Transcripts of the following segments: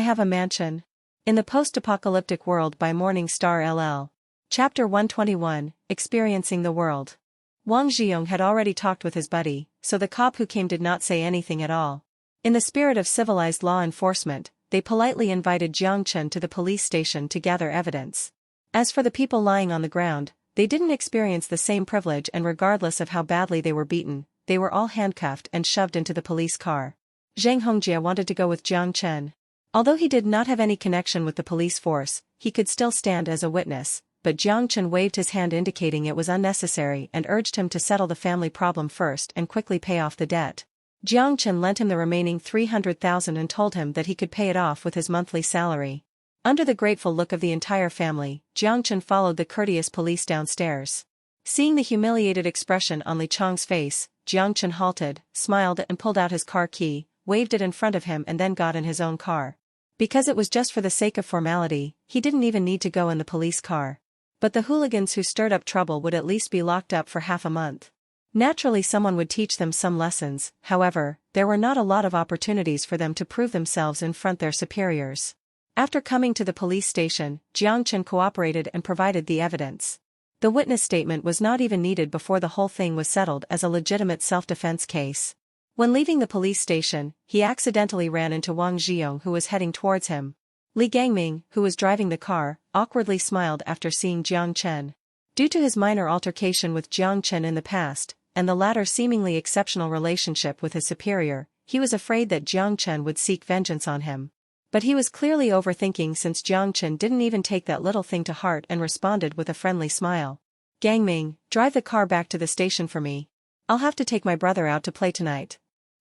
have a mansion. In the post-apocalyptic world by Morning Star LL. Chapter 121, Experiencing the World. Wang Zhiyong had already talked with his buddy, so the cop who came did not say anything at all. In the spirit of civilized law enforcement, they politely invited Jiang Chen to the police station to gather evidence. As for the people lying on the ground, they didn't experience the same privilege, and regardless of how badly they were beaten, they were all handcuffed and shoved into the police car. Zhang Hongjie wanted to go with Jiang Chen. Although he did not have any connection with the police force, he could still stand as a witness, but Jiang Chen waved his hand indicating it was unnecessary and urged him to settle the family problem first and quickly pay off the debt. Jiang Chen lent him the remaining 300,000 and told him that he could pay it off with his monthly salary. Under the grateful look of the entire family, Jiang Chen followed the courteous police downstairs. Seeing the humiliated expression on Li Chang's face, Jiang Chen halted, smiled and pulled out his car key, waved it in front of him and then got in his own car. Because it was just for the sake of formality, he didn't even need to go in the police car. But the hooligans who stirred up trouble would at least be locked up for half a month. Naturally, someone would teach them some lessons. However, there were not a lot of opportunities for them to prove themselves in front of their superiors. After coming to the police station, Jiang Chen cooperated and provided the evidence. The witness statement was not even needed before the whole thing was settled as a legitimate self-defense case. When leaving the police station, he accidentally ran into Wang Zhiyong, who was heading towards him. Li Gangming, who was driving the car, awkwardly smiled after seeing Jiang Chen. Due to his minor altercation with Jiang Chen in the past, and the latter's seemingly exceptional relationship with his superior, he was afraid that Jiang Chen would seek vengeance on him. But he was clearly overthinking, since Jiang Chen didn't even take that little thing to heart and responded with a friendly smile. Gangming, drive the car back to the station for me. I'll have to take my brother out to play tonight.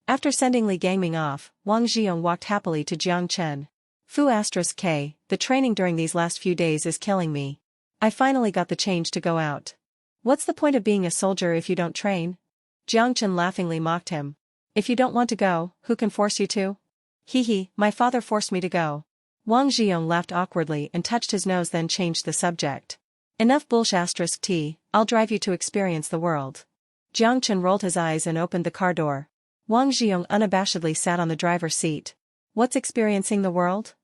After sending Li Gangming off, Wang Zhiyong walked happily to Jiang Chen. Fu*K, the training during these last few days is killing me. I finally got the change to go out. What's the point of being a soldier if you don't train? Jiang Chen laughingly mocked him. If you don't want to go, who can force you to? Hee, my father forced me to go. Wang Zhiyong laughed awkwardly and touched his nose, then changed the subject. Enough bullshit. I'll drive you to experience the world. Jiang Chen rolled his eyes and opened the car door. Wang Zhiyong unabashedly sat on the driver's seat. What's experiencing the world?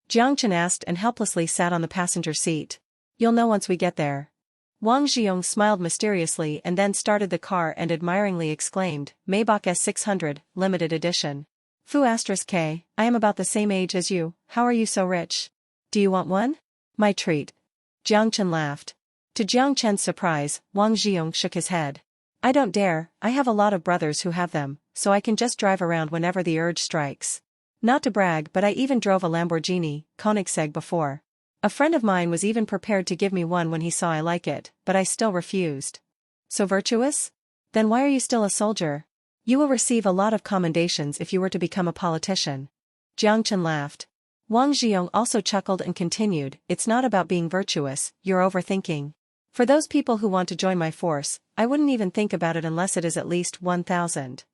Jiang Chen asked and helplessly sat on the passenger seat. You'll know once we get there. Wang Zhiyong smiled mysteriously and then started the car and admiringly exclaimed, Maybach S600, limited edition. Fu*K, I am about the same age as you, how are you so rich? Do you want one? My treat. Jiang Chen laughed. To Jiang Chen's surprise, Wang Zhiyong shook his head. I don't dare, I have a lot of brothers who have them, so I can just drive around whenever the urge strikes. Not to brag, but I even drove a Lamborghini Koenigsegg before. A friend of mine was even prepared to give me one when he saw I like it, but I still refused. So virtuous? Then why are you still a soldier? You will receive a lot of commendations if you were to become a politician. Jiang Chen laughed. Wang Zhiyong also chuckled and continued, it's not about being virtuous, you're overthinking. For those people who want to join my force, I wouldn't even think about it unless it is at least 1,000.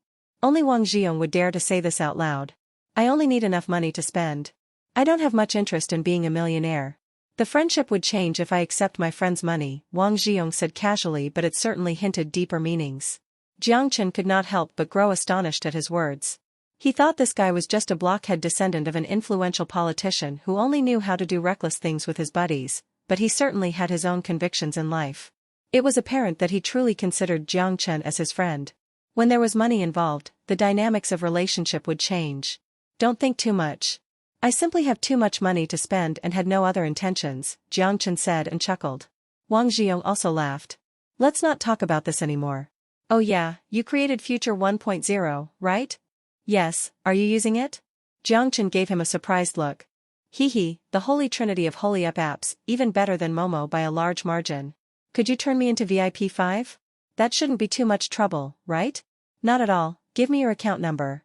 Only Wang Zhiyong would dare to say this out loud. I only need enough money to spend. I don't have much interest in being a millionaire. The friendship would change if I accept my friend's money, Wang Zhiyong said casually, but it certainly hinted deeper meanings. Jiang Chen could not help but grow astonished at his words. He thought this guy was just a blockhead descendant of an influential politician who only knew how to do reckless things with his buddies, but he certainly had his own convictions in life. It was apparent that he truly considered Jiang Chen as his friend. When there was money involved, the dynamics of relationship would change. Don't think too much. I simply have too much money to spend and had no other intentions, Jiang Chen said and chuckled. Wang Zhiyong also laughed. Let's not talk about this anymore. Oh yeah, you created Future 1.0, right? Yes, are you using it? Jiang Chen gave him a surprised look. Hee, the holy trinity of holy up apps, even better than Momo by a large margin. Could you turn me into VIP 5? That shouldn't be too much trouble, right? Not at all, give me your account number.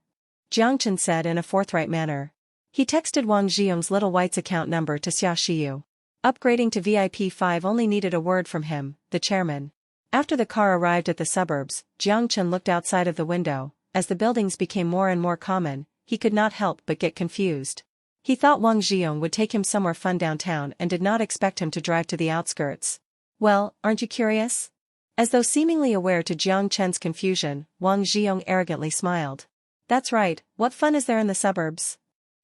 Jiang Chen said in a forthright manner. He texted Wang Zhiyong's little white's account number to Xia Shiyu. Upgrading to VIP 5 only needed a word from him, the chairman. After the car arrived at the suburbs, Jiang Chen looked outside of the window. As the buildings became more and more common, he could not help but get confused. He thought Wang Zhiyong would take him somewhere fun downtown and did not expect him to drive to the outskirts. Well, aren't you curious? As though seemingly aware to Jiang Chen's confusion, Wang Zhiyong arrogantly smiled. That's right, what fun is there in the suburbs?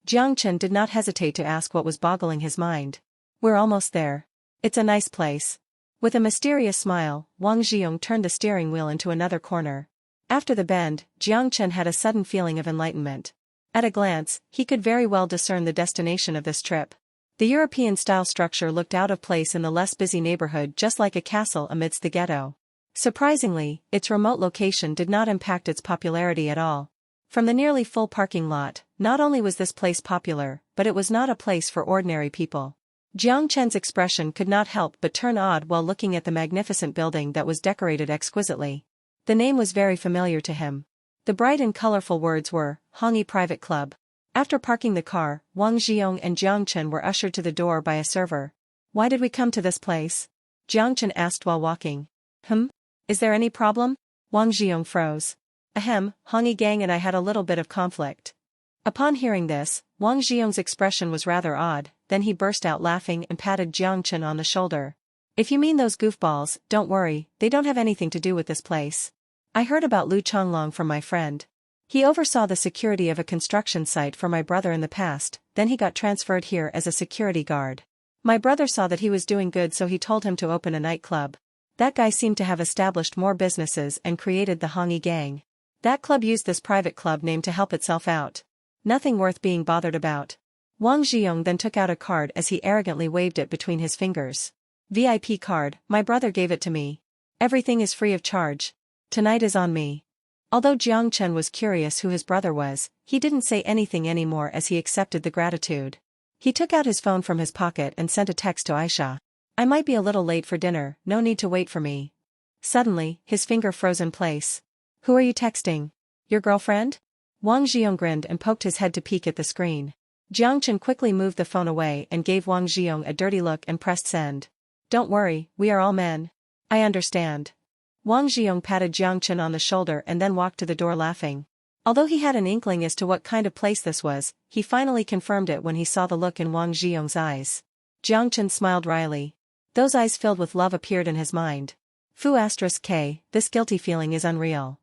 Jiang Chen did not hesitate to ask what was boggling his mind. We're almost there. It's a nice place. With a mysterious smile, Wang Zhiyong turned the steering wheel into another corner. After the bend, Jiang Chen had a sudden feeling of enlightenment. At a glance, he could very well discern the destination of this trip. The European-style structure looked out of place in the less busy neighborhood, just like a castle amidst the ghetto. Surprisingly, its remote location did not impact its popularity at all. From the nearly full parking lot, not only was this place popular, but it was not a place for ordinary people. Jiang Chen's expression could not help but turn odd while looking at the magnificent building that was decorated exquisitely. The name was very familiar to him. The bright and colorful words were, Hongyi Private Club. After parking the car, Wang Zhiyong and Jiang Chen were ushered to the door by a server. Why did we come to this place? Jiang Chen asked while walking. Is there any problem? Wang Zhiyong froze. Ahem, Hongyi gang and I had a little bit of conflict. Upon hearing this, Wang Zhiyong's expression was rather odd, then he burst out laughing and patted Jiang Chen on the shoulder. If you mean those goofballs, don't worry, they don't have anything to do with this place. I heard about Lu Chonglong from my friend. He oversaw the security of a construction site for my brother in the past, then he got transferred here as a security guard. My brother saw that he was doing good, so he told him to open a nightclub. That guy seemed to have established more businesses and created the Hongyi gang. That club used this private club name to help itself out. Nothing worth being bothered about. Wang Zhiyong then took out a card as he arrogantly waved it between his fingers. VIP card, my brother gave it to me. Everything is free of charge. Tonight is on me. Although Jiang Chen was curious who his brother was, he didn't say anything anymore as he accepted the gratitude. He took out his phone from his pocket and sent a text to Aisha. I might be a little late for dinner, no need to wait for me. Suddenly, his finger froze in place. Who are you texting? Your girlfriend? Wang Zhiyong grinned and poked his head to peek at the screen. Jiang Chen quickly moved the phone away and gave Wang Zhiyong a dirty look and pressed send. Don't worry, we are all men. I understand. Wang Zhiyong patted Jiang Chen on the shoulder and then walked to the door laughing. Although he had an inkling as to what kind of place this was, he finally confirmed it when he saw the look in Wang Zhiyong's eyes. Jiang Chen smiled wryly. Those eyes filled with love appeared in his mind. Fu*K, this guilty feeling is unreal.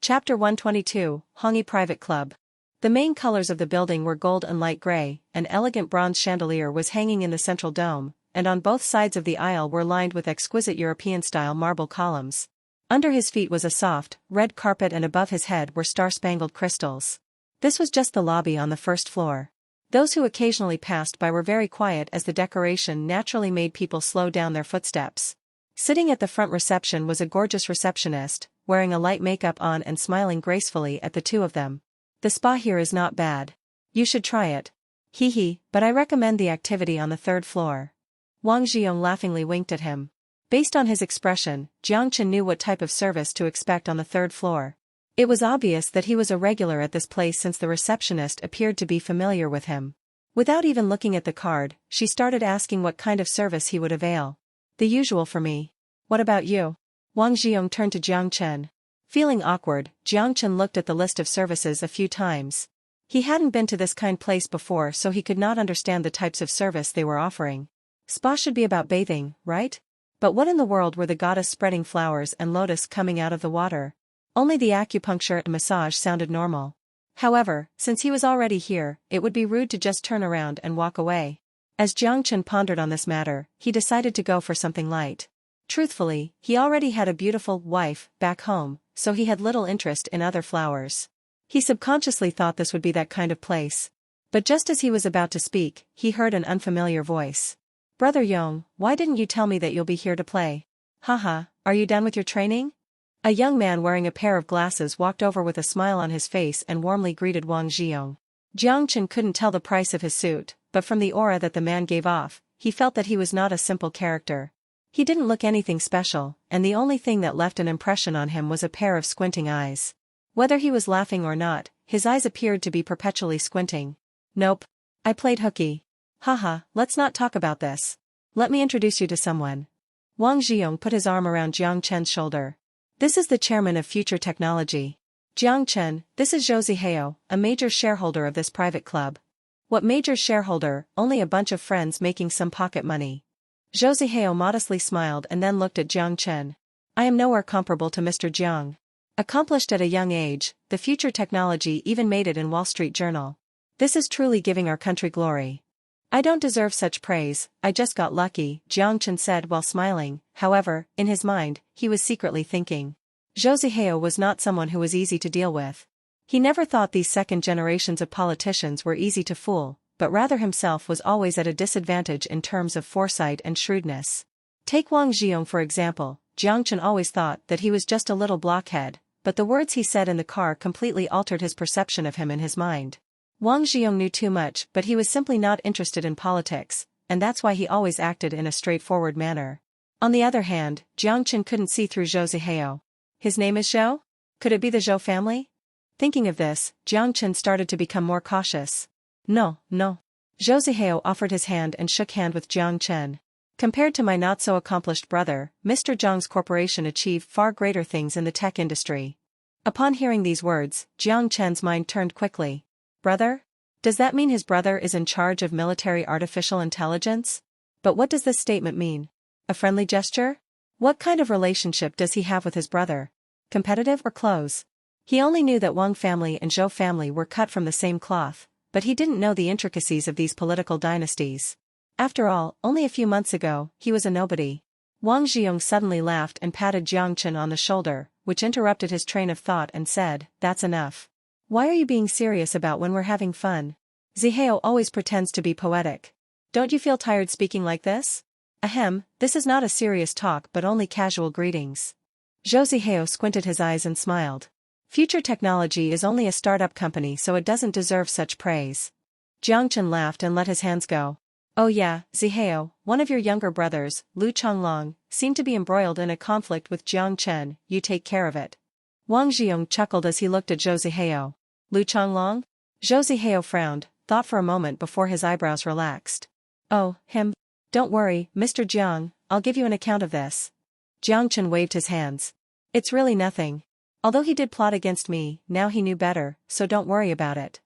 Chapter 122, Hongyi Private Club. The main colors of the building were gold and light gray. An elegant bronze chandelier was hanging in the central dome, and on both sides of the aisle were lined with exquisite European-style marble columns. Under his feet was a soft, red carpet and above his head were star-spangled crystals. This was just the lobby on the first floor. Those who occasionally passed by were very quiet as the decoration naturally made people slow down their footsteps. Sitting at the front reception was a gorgeous receptionist, wearing a light makeup on and smiling gracefully at the two of them. The spa here is not bad. You should try it. Hee, but I recommend the activity on the third floor. Wang Zhiyong laughingly winked at him. Based on his expression, Jiang Chen knew what type of service to expect on the third floor. It was obvious that he was a regular at this place since the receptionist appeared to be familiar with him. Without even looking at the card, she started asking what kind of service he would avail. The usual for me. What about you? Wang Zhiyong turned to Jiang Chen. Feeling awkward, Jiang Chen looked at the list of services a few times. He hadn't been to this kind of place before, so he could not understand the types of service they were offering. Spa should be about bathing, right? But what in the world were the goddess spreading flowers and lotus coming out of the water? Only the acupuncture and massage sounded normal. However, since he was already here, it would be rude to just turn around and walk away. As Jiang Chen pondered on this matter, he decided to go for something light. Truthfully, he already had a beautiful wife back home, so he had little interest in other flowers. He subconsciously thought this would be that kind of place. But just as he was about to speak, he heard an unfamiliar voice. Brother Yong, why didn't you tell me that you'll be here to play? Haha, are you done with your training? A young man wearing a pair of glasses walked over with a smile on his face and warmly greeted Wang Zhiyong. Jiang Chen couldn't tell the price of his suit, but from the aura that the man gave off, he felt that he was not a simple character. He didn't look anything special, and the only thing that left an impression on him was a pair of squinting eyes. Whether he was laughing or not, his eyes appeared to be perpetually squinting. Nope. I played hooky. Haha, let's not talk about this. Let me introduce you to someone. Wang Zhiyong put his arm around Jiang Chen's shoulder. This is the chairman of Future Technology. Jiang Chen, this is Zhou Zihao, a major shareholder of this private club. What major shareholder? Only a bunch of friends making some pocket money. Zhou Zihao modestly smiled and then looked at Jiang Chen. I am nowhere comparable to Mr. Jiang. Accomplished at a young age, the Future Technology even made it in Wall Street Journal. This is truly giving our country glory. I don't deserve such praise, I just got lucky, Jiang Chen said while smiling. However, in his mind, he was secretly thinking. Josiheo was not someone who was easy to deal with. He never thought these second generations of politicians were easy to fool, but rather himself was always at a disadvantage in terms of foresight and shrewdness. Take Wang Xiong for example. Jiang Chen always thought that he was just a little blockhead, but the words he said in the car completely altered his perception of him in his mind. Wang Xiong knew too much, but he was simply not interested in politics, and that's why he always acted in a straightforward manner. On the other hand, Jiang Chen couldn't see through Josiheo. His name is Zhou? Could it be the Zhou family? Thinking of this, Jiang Chen started to become more cautious. No. Josiheo offered his hand and shook hand with Jiang Chen. Compared to my not-so-accomplished brother, Mr. Zhang's corporation achieved far greater things in the tech industry. Upon hearing these words, Jiang Chen's mind turned quickly. Brother? Does that mean his brother is in charge of military artificial intelligence? But what does this statement mean? A friendly gesture? What kind of relationship does he have with his brother? Competitive or close? He only knew that Wang family and Zhou family were cut from the same cloth, but he didn't know the intricacies of these political dynasties. After all, only a few months ago, he was a nobody. Wang Xiong suddenly laughed and patted Jiang Chen on the shoulder, which interrupted his train of thought and said, "That's enough. Why are you being serious about when we're having fun? Ziheo always pretends to be poetic. Don't you feel tired speaking like this? Ahem, this is not a serious talk but only casual greetings." Josiheo squinted his eyes and smiled. Future Technology is only a startup company, so it doesn't deserve such praise. Jiang Chen laughed and let his hands go. Oh yeah, Ziheo, one of your younger brothers, Lu Changlong, seemed to be embroiled in a conflict with Jiang Chen. You take care of it. Wang Xiong chuckled as he looked at Josiheo. Lu Changlong? Josiheo frowned, thought for a moment before his eyebrows relaxed. Oh, him. Don't worry, Mr. Jiang, I'll give you an account of this. Jiang Chen waved his hands. It's really nothing. Although he did plot against me, now he knew better, so don't worry about it.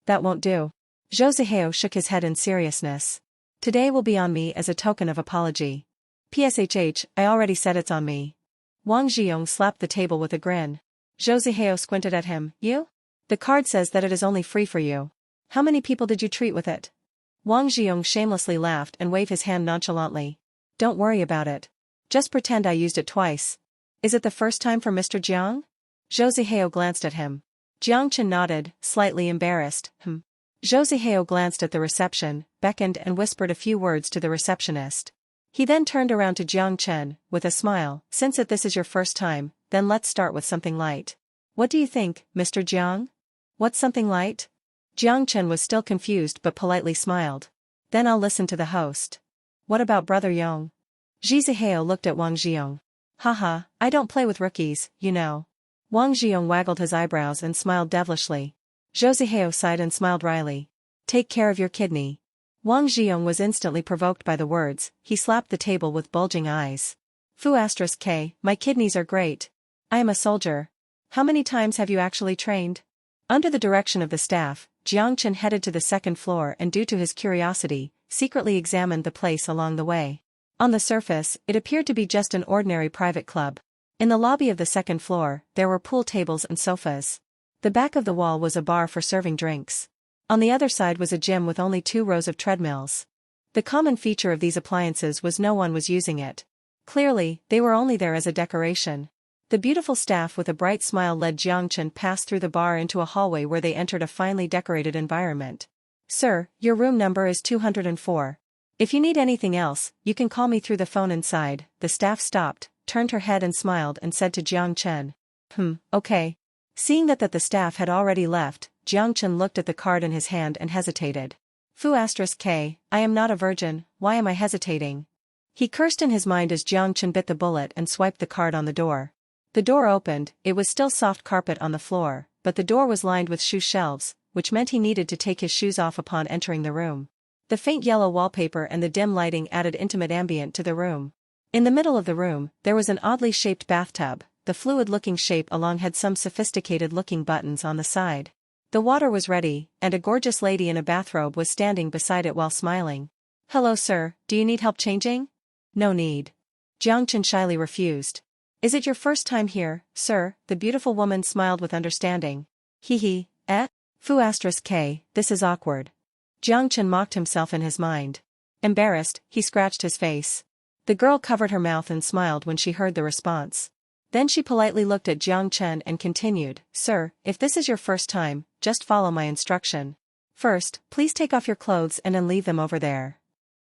That won't do. Josiheo shook his head in seriousness. Today will be on me as a token of apology. PSHH, I already said it's on me. Wang Xiong slapped the table with a grin. Josiheo squinted at him. You? The card says that it is only free for you. How many people did you treat with it? Wang Xiong shamelessly laughed and waved his hand nonchalantly. Don't worry about it. Just pretend I used it twice. Is it the first time for Mr. Jiang? Josiheo glanced at him. Jiang Chen nodded, slightly embarrassed. Josiheo glanced at the reception, beckoned and whispered a few words to the receptionist. He then turned around to Jiang Chen, with a smile. Since this is your first time, then let's start with something light. What do you think, Mr. Jiang? What's something light? Jiang Chen was still confused but politely smiled. Then I'll listen to the host. What about Brother Yong? Josiheo looked at Wang Xiong. Haha, I don't play with rookies, you know. Wang Xiong waggled his eyebrows and smiled devilishly. Josiheo sighed and smiled wryly. Take care of your kidney. Wang Xiong was instantly provoked by the words. He slapped the table with bulging eyes. Fu *k, my kidneys are great. I am a soldier. How many times have you actually trained? Under the direction of the staff, Jiang Chen headed to the second floor and due to his curiosity, secretly examined the place along the way. On the surface, it appeared to be just an ordinary private club. In the lobby of the second floor, there were pool tables and sofas. The back of the wall was a bar for serving drinks. On the other side was a gym with only 2 rows of treadmills. The common feature of these appliances was no one was using it. Clearly, they were only there as a decoration. The beautiful staff with a bright smile led Jiang Chen past through the bar into a hallway where they entered a finely decorated environment. Sir, your room number is 204. If you need anything else, you can call me through the phone inside. The staff stopped, turned her head and smiled and said to Jiang Chen. Okay. Seeing that the staff had already left, Jiang Chen looked at the card in his hand and hesitated. Fu *k, I am not a virgin, why am I hesitating? He cursed in his mind as Jiang Chen bit the bullet and swiped the card on the door. The door opened, it was still soft carpet on the floor, but the door was lined with shoe shelves, which meant he needed to take his shoes off upon entering the room. The faint yellow wallpaper and the dim lighting added intimate ambient to the room. In the middle of the room, there was an oddly shaped bathtub. The fluid-looking shape along had some sophisticated-looking buttons on the side. The water was ready, and a gorgeous lady in a bathrobe was standing beside it while smiling. Hello sir, do you need help changing? No need. Jiang Chen shyly refused. Is it your first time here, sir? The beautiful woman smiled with understanding. Hee hee, eh? Fu asterisk K, this is awkward. Jiang Chen mocked himself in his mind. Embarrassed, he scratched his face. The girl covered her mouth and smiled when she heard the response. Then she politely looked at Jiang Chen and continued, Sir, if this is your first time, just follow my instruction. First, please take off your clothes and then leave them over there.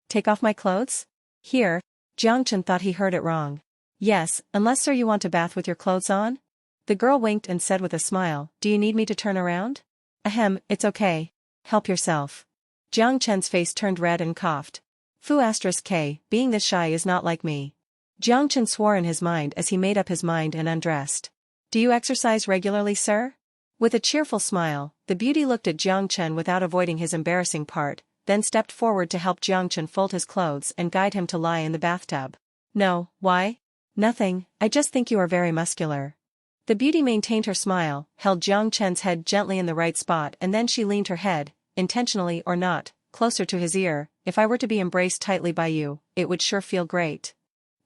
Take off my clothes? Here. Jiang Chen thought he heard it wrong. Yes, unless sir you want to bath with your clothes on? The girl winked and said with a smile, do you need me to turn around? Ahem, it's okay. Help yourself. Jiang Chen's face turned red and coughed. Fu asterisk K, being this shy is not like me. Jiang Chen swore in his mind as he made up his mind and undressed. Do you exercise regularly, sir? With a cheerful smile, the beauty looked at Jiang Chen without avoiding his embarrassing part, then stepped forward to help Jiang Chen fold his clothes and guide him to lie in the bathtub. No, why? Nothing, I just think you are very muscular. The beauty maintained her smile, held Jiang Chen's head gently in the right spot and then she leaned her head, intentionally or not, closer to his ear. If I were to be embraced tightly by you, it would sure feel great.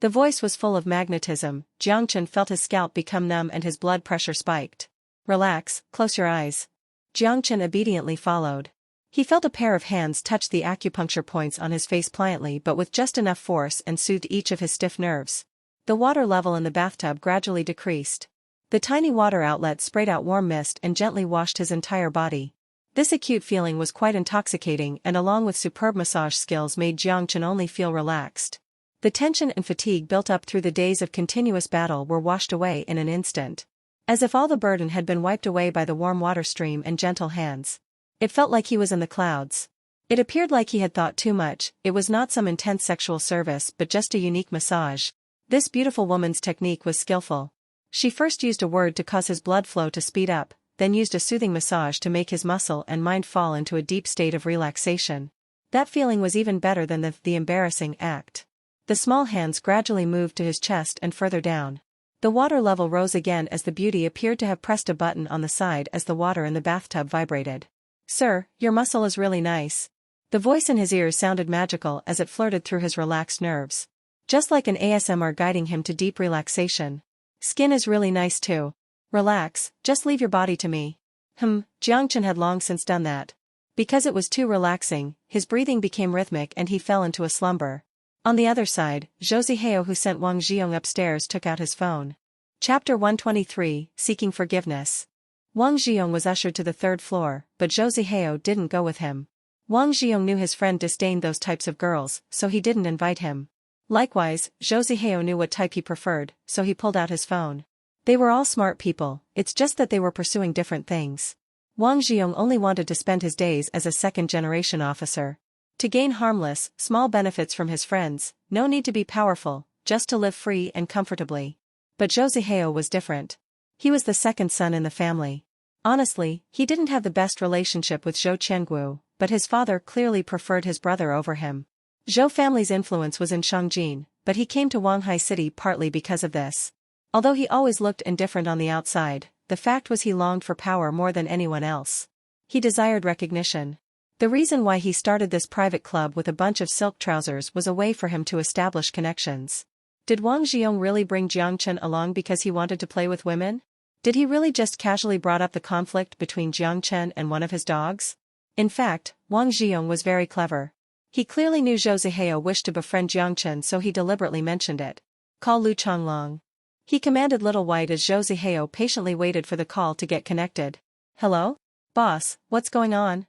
The voice was full of magnetism. Jiang Chen felt his scalp become numb and his blood pressure spiked. Relax, close your eyes. Jiang Chen obediently followed. He felt a pair of hands touch the acupuncture points on his face pliantly but with just enough force and soothed each of his stiff nerves. The water level in the bathtub gradually decreased. The tiny water outlet sprayed out warm mist and gently washed his entire body. This acute feeling was quite intoxicating and along with superb massage skills made Jiang Chen only feel relaxed. The tension and fatigue built up through the days of continuous battle were washed away in an instant. As if all the burden had been wiped away by the warm water stream and gentle hands. It felt like he was in the clouds. It appeared like he had thought too much. It was not some intense sexual service but just a unique massage. This beautiful woman's technique was skillful. She first used a word to cause his blood flow to speed up, then used a soothing massage to make his muscle and mind fall into a deep state of relaxation. That feeling was even better than the embarrassing act. The small hands gradually moved to his chest and further down. The water level rose again as the beauty appeared to have pressed a button on the side as the water in the bathtub vibrated. Sir, your muscle is really nice. The voice in his ears sounded magical as it flirted through his relaxed nerves. Just like an ASMR guiding him to deep relaxation. Skin is really nice too. Relax, just leave your body to me. Jiang Chen had long since done that. Because it was too relaxing, his breathing became rhythmic and he fell into a slumber. On the other side, Zhou Zihao who sent Wang Zhiyong upstairs took out his phone. Chapter 123, Seeking Forgiveness. Wang Zhiyong was ushered to the third floor, but Zhou Zihao didn't go with him. Wang Zhiyong knew his friend disdained those types of girls, so he didn't invite him. Likewise, Zhou Zihao knew what type he preferred, so he pulled out his phone. They were all smart people, it's just that they were pursuing different things. Wang Zhiyong only wanted to spend his days as a second-generation officer. To gain harmless, small benefits from his friends, no need to be powerful, just to live free and comfortably. But Zhou Zihao was different. He was the second son in the family. Honestly, he didn't have the best relationship with Zhou Qianguo, but his father clearly preferred his brother over him. Zhou family's influence was in Shangjin, but he came to Wanghai City partly because of this. Although he always looked indifferent on the outside, the fact was he longed for power more than anyone else. He desired recognition. The reason why he started this private club with a bunch of silk trousers was a way for him to establish connections. Did Wang Zhiyong really bring Jiang Chen along because he wanted to play with women? Did he really just casually brought up the conflict between Jiang Chen and one of his dogs? In fact, Wang Zhiyong was very clever. He clearly knew Zhou Zihao wished to befriend Jiang Chen so he deliberately mentioned it. Call Lu Changlong. He commanded Little White as Zhou Zihao patiently waited for the call to get connected. Hello? Boss, what's going on?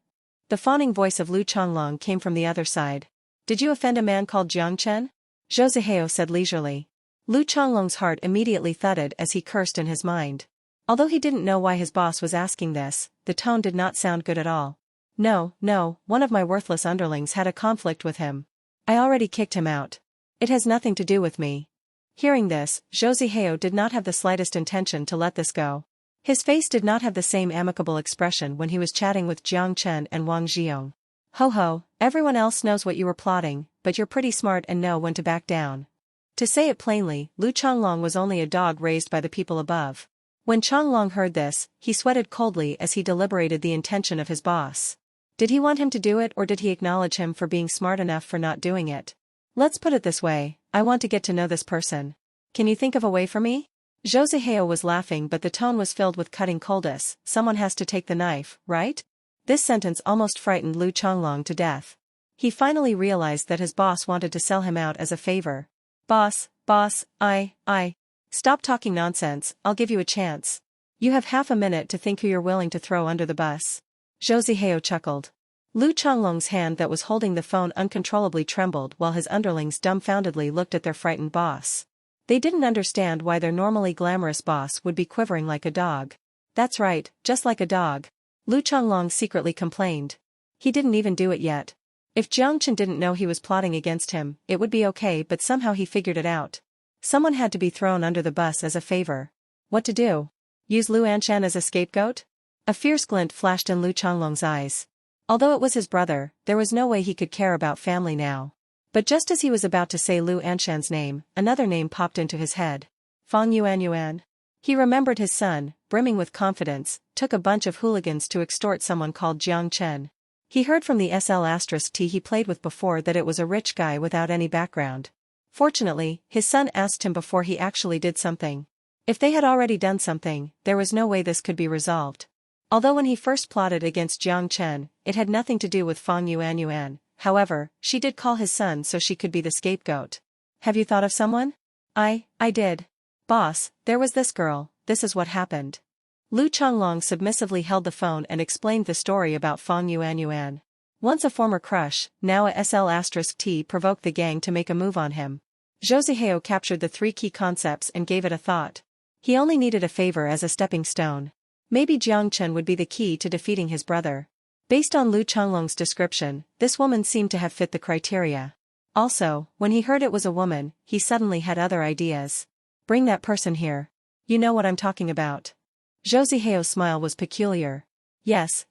The fawning voice of Lu Changlong came from the other side. Did you offend a man called Jiang Chen? Zhou Zihao said leisurely. Lu Changlong's heart immediately thudded as he cursed in his mind. Although he didn't know why his boss was asking this, the tone did not sound good at all. No, one of my worthless underlings had a conflict with him. I already kicked him out. It has nothing to do with me. Hearing this, Zhou Zihao did not have the slightest intention to let this go. His face did not have the same amicable expression when he was chatting with Jiang Chen and Wang Zhiyong. Ho, everyone else knows what you were plotting, but you're pretty smart and know when to back down. To say it plainly, Lu Changlong was only a dog raised by the people above. When Changlong heard this, he sweated coldly as he deliberated the intention of his boss. Did he want him to do it or did he acknowledge him for being smart enough for not doing it? Let's put it this way, I want to get to know this person. Can you think of a way for me? Zhou Zihao was laughing but the tone was filled with cutting coldness. Someone has to take the knife, right? This sentence almost frightened Lu Changlong to death. He finally realized that his boss wanted to sell him out as a favor. Boss, I. Stop talking nonsense, I'll give you a chance. You have half a minute to think who you're willing to throw under the bus. Zhou Zihao chuckled. Lu Changlong's hand that was holding the phone uncontrollably trembled while his underlings dumbfoundedly looked at their frightened boss. They didn't understand why their normally glamorous boss would be quivering like a dog. That's right, just like a dog. Lu Changlong secretly complained. He didn't even do it yet. If Jiang Chen didn't know he was plotting against him, it would be okay, but somehow he figured it out. Someone had to be thrown under the bus as a favor. What to do? Use Lu Anshan as a scapegoat? A fierce glint flashed in Lu Changlong's eyes. Although it was his brother, there was no way he could care about family now. But just as he was about to say Lu Anshan's name, another name popped into his head. Fang Yuan. He remembered his son, brimming with confidence, took a bunch of hooligans to extort someone called Jiang Chen. He heard from the SL*T he played with before that it was a rich guy without any background. Fortunately, his son asked him before he actually did something. If they had already done something, there was no way this could be resolved. Although when he first plotted against Jiang Chen, it had nothing to do with Fang Yuan, however, she did call his son so she could be the scapegoat. Have you thought of someone? I did. Boss, there was this girl, this is what happened. Lu Changlong submissively held the phone and explained the story about Fang Yuan. Once a former crush, now a SL*T provoked the gang to make a move on him. Zhou Zihao captured the three key concepts and gave it a thought. He only needed a favor as a stepping stone. Maybe Jiang Chen would be the key to defeating his brother. Based on Lu Changlong's description, this woman seemed to have fit the criteria. Also, when he heard it was a woman, he suddenly had other ideas. Bring that person here. You know what I'm talking about. Zhou Zihao's smile was peculiar. Yes.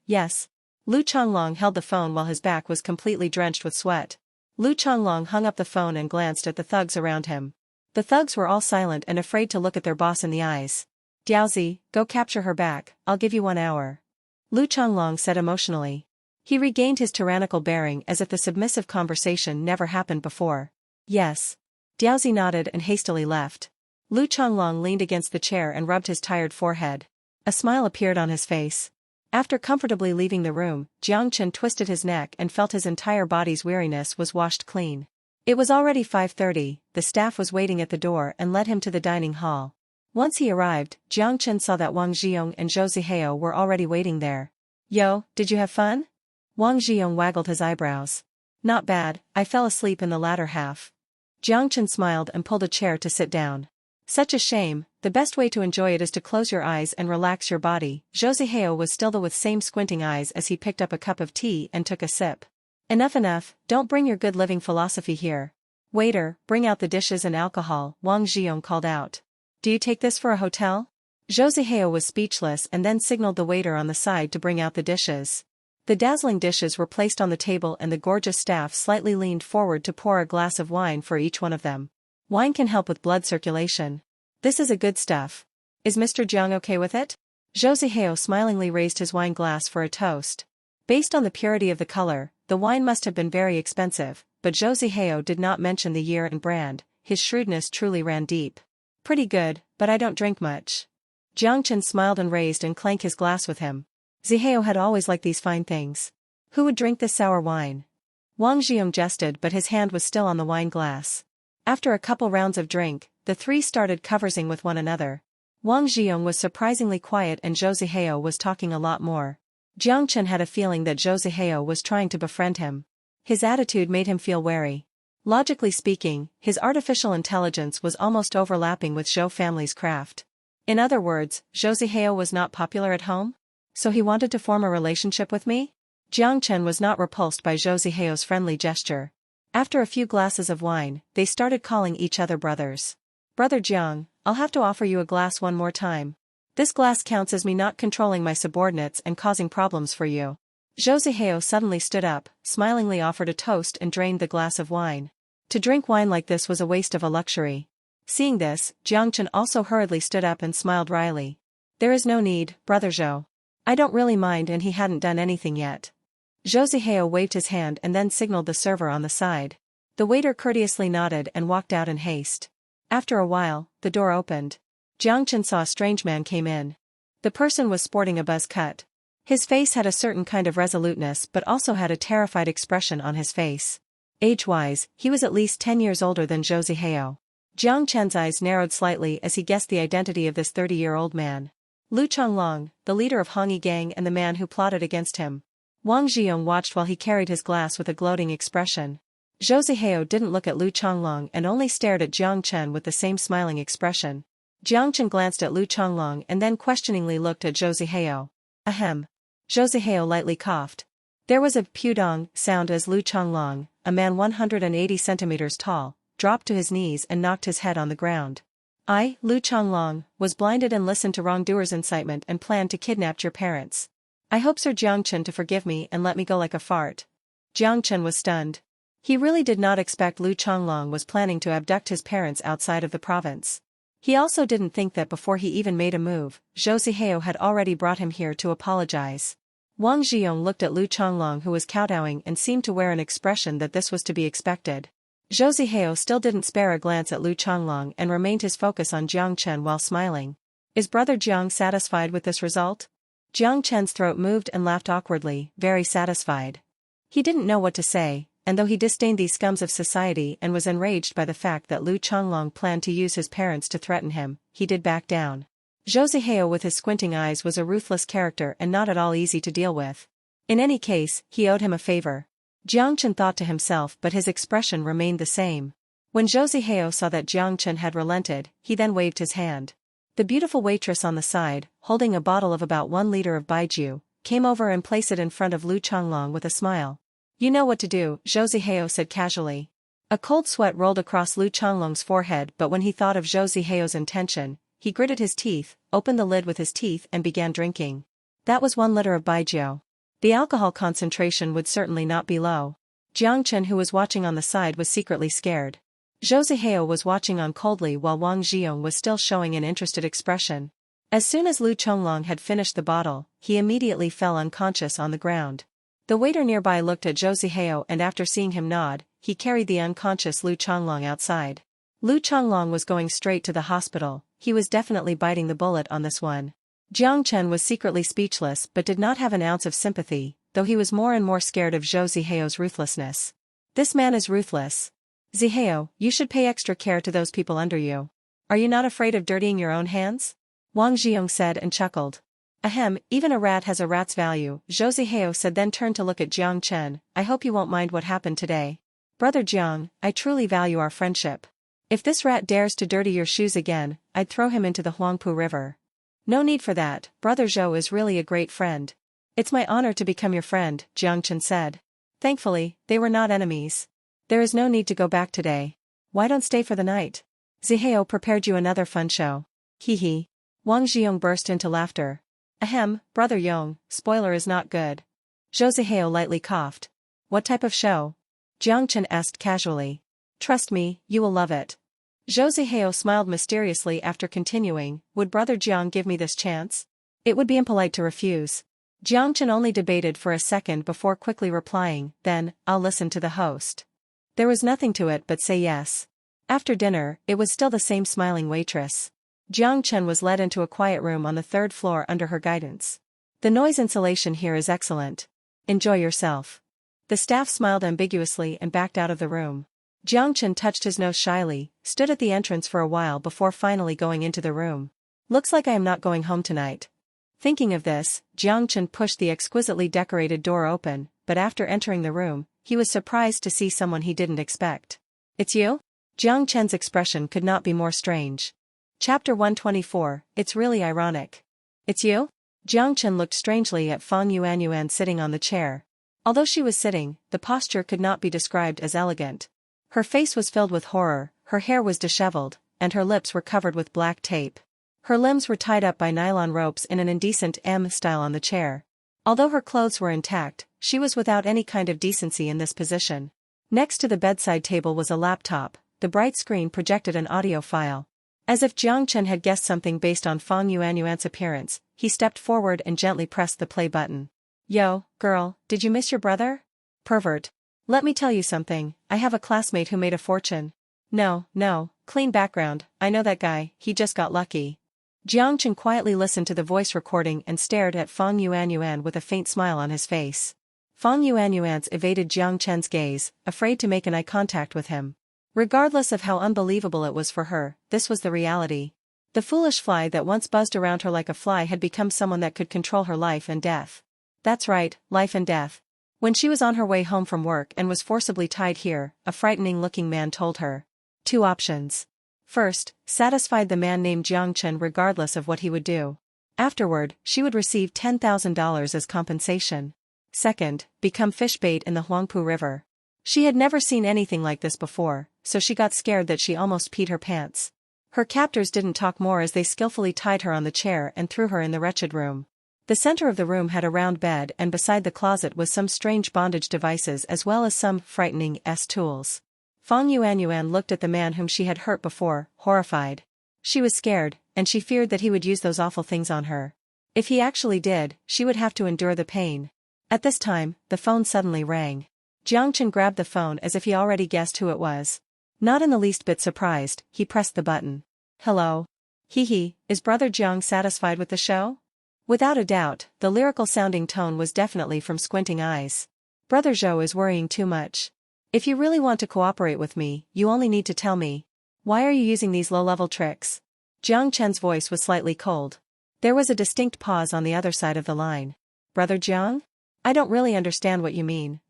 Lu Changlong held the phone while his back was completely drenched with sweat. Lu Changlong hung up the phone and glanced at the thugs around him. The thugs were all silent and afraid to look at their boss in the eyes. Diaozi, go capture her back, I'll give you 1 hour. Lu Changlong said emotionally. He regained his tyrannical bearing as if the submissive conversation never happened before. Yes. Diaozi nodded and hastily left. Lu Changlong leaned against the chair and rubbed his tired forehead. A smile appeared on his face. After comfortably leaving the room, Jiang Chen twisted his neck and felt his entire body's weariness was washed clean. It was already 5:30, the staff was waiting at the door and led him to the dining hall. Once he arrived, Jiang Chen saw that Wang Zhiyong and Zhou Zihao were already waiting there. Yo, did you have fun? Wang Zhiyong waggled his eyebrows. Not bad, I fell asleep in the latter half. Jiang Chen smiled and pulled a chair to sit down. Such a shame, the best way to enjoy it is to close your eyes and relax your body. Zhou Zihao was still with same squinting eyes as he picked up a cup of tea and took a sip. Enough, don't bring your good living philosophy here. Waiter, bring out the dishes and alcohol, Wang Zhiyong called out. Do you take this for a hotel? Zhou Zihao was speechless and then signaled the waiter on the side to bring out the dishes. The dazzling dishes were placed on the table and the gorgeous staff slightly leaned forward to pour a glass of wine for each one of them. Wine can help with blood circulation. This is a good stuff. Is Mr. Jiang okay with it? Zhou Zihao smilingly raised his wine glass for a toast. Based on the purity of the color, the wine must have been very expensive, but Zhou Zihao did not mention the year and brand. His shrewdness truly ran deep. Pretty good, but I don't drink much. Jiang Chen smiled and raised and clanked his glass with him. Zihao had always liked these fine things. Who would drink this sour wine? Wang Zhiyong jested, but his hand was still on the wine glass. After a couple rounds of drink, the three started conversing with one another. Wang Zhiyong was surprisingly quiet and Zhou Zihao was talking a lot more. Jiang Chen had a feeling that Zhou Zihao was trying to befriend him. His attitude made him feel wary. Logically speaking, his artificial intelligence was almost overlapping with Zhou family's craft. In other words, Zhou Zihao was not popular at home? So he wanted to form a relationship with me? Jiang Chen was not repulsed by Zhou Zihao's friendly gesture. After a few glasses of wine, they started calling each other brothers. Brother Jiang, I'll have to offer you a glass one more time. This glass counts as me not controlling my subordinates and causing problems for you. Zhou Zihao suddenly stood up, smilingly offered a toast and drained the glass of wine. To drink wine like this was a waste of a luxury. Seeing this, Jiang Chen also hurriedly stood up and smiled wryly. There is no need, brother Zhou. I don't really mind, and he hadn't done anything yet. Zhou Zihao waved his hand and then signaled the server on the side. The waiter courteously nodded and walked out in haste. After a while, the door opened. Jiang Chen saw a strange man came in. The person was sporting a buzz cut. His face had a certain kind of resoluteness but also had a terrified expression on his face. Age-wise, he was at least 10 years older than Zhou Zihao. Jiang Chen's eyes narrowed slightly as he guessed the identity of this 30-year-old man. Lu Changlong, the leader of Hongyi gang and the man who plotted against him. Wang Zhiyong watched while he carried his glass with a gloating expression. Zhou Zihao didn't look at Lu Changlong and only stared at Jiang Chen with the same smiling expression. Jiang Chen glanced at Lu Changlong and then questioningly looked at Zhou Zihao. Ahem. Zhou Zihao lightly coughed. There was a pudong sound as Lu Changlong, a man 180 centimeters tall, dropped to his knees and knocked his head on the ground. I, Lu Changlong, was blinded and listened to wrongdoers' incitement and planned to kidnap your parents. I hope Sir Jiang Chen to forgive me and let me go like a fart. Jiang Chen was stunned. He really did not expect Lu Changlong was planning to abduct his parents outside of the province. He also didn't think that before he even made a move, Zhou Zihao had already brought him here to apologize. Wang Zhiyong looked at Lu Changlong, who was kowtowing and seemed to wear an expression that this was to be expected. Zhou Zihao still didn't spare a glance at Lu Changlong and remained his focus on Jiang Chen while smiling. Is Brother Jiang satisfied with this result? Jiang Chen's throat moved and laughed awkwardly, very satisfied. He didn't know what to say, and though he disdained these scums of society and was enraged by the fact that Lu Changlong planned to use his parents to threaten him, he did back down. Zhou Zihao with his squinting eyes was a ruthless character and not at all easy to deal with. In any case, he owed him a favor. Jiang Chen thought to himself, but his expression remained the same. When Zhou Zihao saw that Jiang Chen had relented, he then waved his hand. The beautiful waitress on the side, holding a bottle of about 1 liter of baijiu, came over and placed it in front of Lu Changlong with a smile. You know what to do, Zhou Zihao said casually. A cold sweat rolled across Lu Changlong's forehead, but when he thought of Zhou Zihao's intention, he gritted his teeth, opened the lid with his teeth and began drinking. That was 1 liter of baijiu. The alcohol concentration would certainly not be low. Jiang Chen, who was watching on the side, was secretly scared. Zhou Zihao was watching on coldly while Wang Zhiyong was still showing an interested expression. As soon as Lu Changlong had finished the bottle, he immediately fell unconscious on the ground. The waiter nearby looked at Zhou Zihao and after seeing him nod, he carried the unconscious Lu Changlong outside. Lu Changlong was going straight to the hospital. He was definitely biting the bullet on this one. Jiang Chen was secretly speechless but did not have an ounce of sympathy, though he was more and more scared of Zhou Zihao's ruthlessness. This man is ruthless. Zihao, you should pay extra care to those people under you. Are you not afraid of dirtying your own hands? Wang Zhiyong said and chuckled. Ahem, even a rat has a rat's value, Zhou Zihao said, then turned to look at Jiang Chen. I hope you won't mind what happened today. Brother Jiang, I truly value our friendship. If this rat dares to dirty your shoes again, I'd throw him into the Huangpu River. No need for that, Brother Zhou is really a great friend. It's my honor to become your friend, Jiang Chen said. Thankfully, they were not enemies. There is no need to go back today. Why don't stay for the night? Zihao prepared you another fun show. Hee hee. Wang Zhiyong burst into laughter. Ahem, Brother Yong, spoiler is not good. Zhou Zihao lightly coughed. What type of show? Jiang Chen asked casually. Trust me, you will love it. Zhou Zihao smiled mysteriously after continuing, would Brother Jiang give me this chance? It would be impolite to refuse. Jiang Chen only debated for a second before quickly replying, then, I'll listen to the host. There was nothing to it but say yes. After dinner, it was still the same smiling waitress. Jiang Chen was led into a quiet room on the 3rd floor under her guidance. The noise insulation here is excellent. Enjoy yourself. The staff smiled ambiguously and backed out of the room. Jiang Chen touched his nose shyly, stood at the entrance for a while before finally going into the room. Looks like I am not going home tonight. Thinking of this, Jiang Chen pushed the exquisitely decorated door open, but after entering the room, he was surprised to see someone he didn't expect. It's you? Jiang Chen's expression could not be more strange. Chapter 124, It's really ironic. It's you? Jiang Chen looked strangely at Feng Yuanyuan sitting on the chair. Although she was sitting, the posture could not be described as elegant. Her face was filled with horror, her hair was disheveled, and her lips were covered with black tape. Her limbs were tied up by nylon ropes in an indecent M style on the chair. Although her clothes were intact, she was without any kind of decency in this position. Next to the bedside table was a laptop. The bright screen projected an audio file. As if Jiang Chen had guessed something based on Feng Yuanyuan's appearance, he stepped forward and gently pressed the play button. Yo, girl, did you miss your brother? Pervert. Let me tell you something, I have a classmate who made a fortune. No, clean background, I know that guy, he just got lucky. Jiang Chen quietly listened to the voice recording and stared at Fang Yuanyuan with a faint smile on his face. Fang Yuanyuan evaded Jiang Chen's gaze, afraid to make an eye contact with him. Regardless of how unbelievable it was for her, this was the reality. The foolish fly that once buzzed around her like a fly had become someone that could control her life and death. That's right, life and death. When she was on her way home from work and was forcibly tied here, a frightening-looking man told her. 2 options. First, satisfied the man named Jiang Chen regardless of what he would do. Afterward, she would receive $10,000 as compensation. Second, become fish bait in the Huangpu River. She had never seen anything like this before, so she got scared that she almost peed her pants. Her captors didn't talk more as they skillfully tied her on the chair and threw her in the wretched room. The center of the room had a round bed and beside the closet was some strange bondage devices as well as some frightening tools. Fang Yuanyuan looked at the man whom she had hurt before, horrified. She was scared, and she feared that he would use those awful things on her. If he actually did, she would have to endure the pain. At this time, the phone suddenly rang. Jiang Chen grabbed the phone as if he already guessed who it was. Not in the least bit surprised, he pressed the button. Hello? Hee, is Brother Jiang satisfied with the show? Without a doubt, the lyrical-sounding tone was definitely from squinting eyes. Brother Zhou is worrying too much. If you really want to cooperate with me, you only need to tell me. Why are you using these low-level tricks? Jiang Chen's voice was slightly cold. There was a distinct pause on the other side of the line. Brother Jiang? I don't really understand what you mean.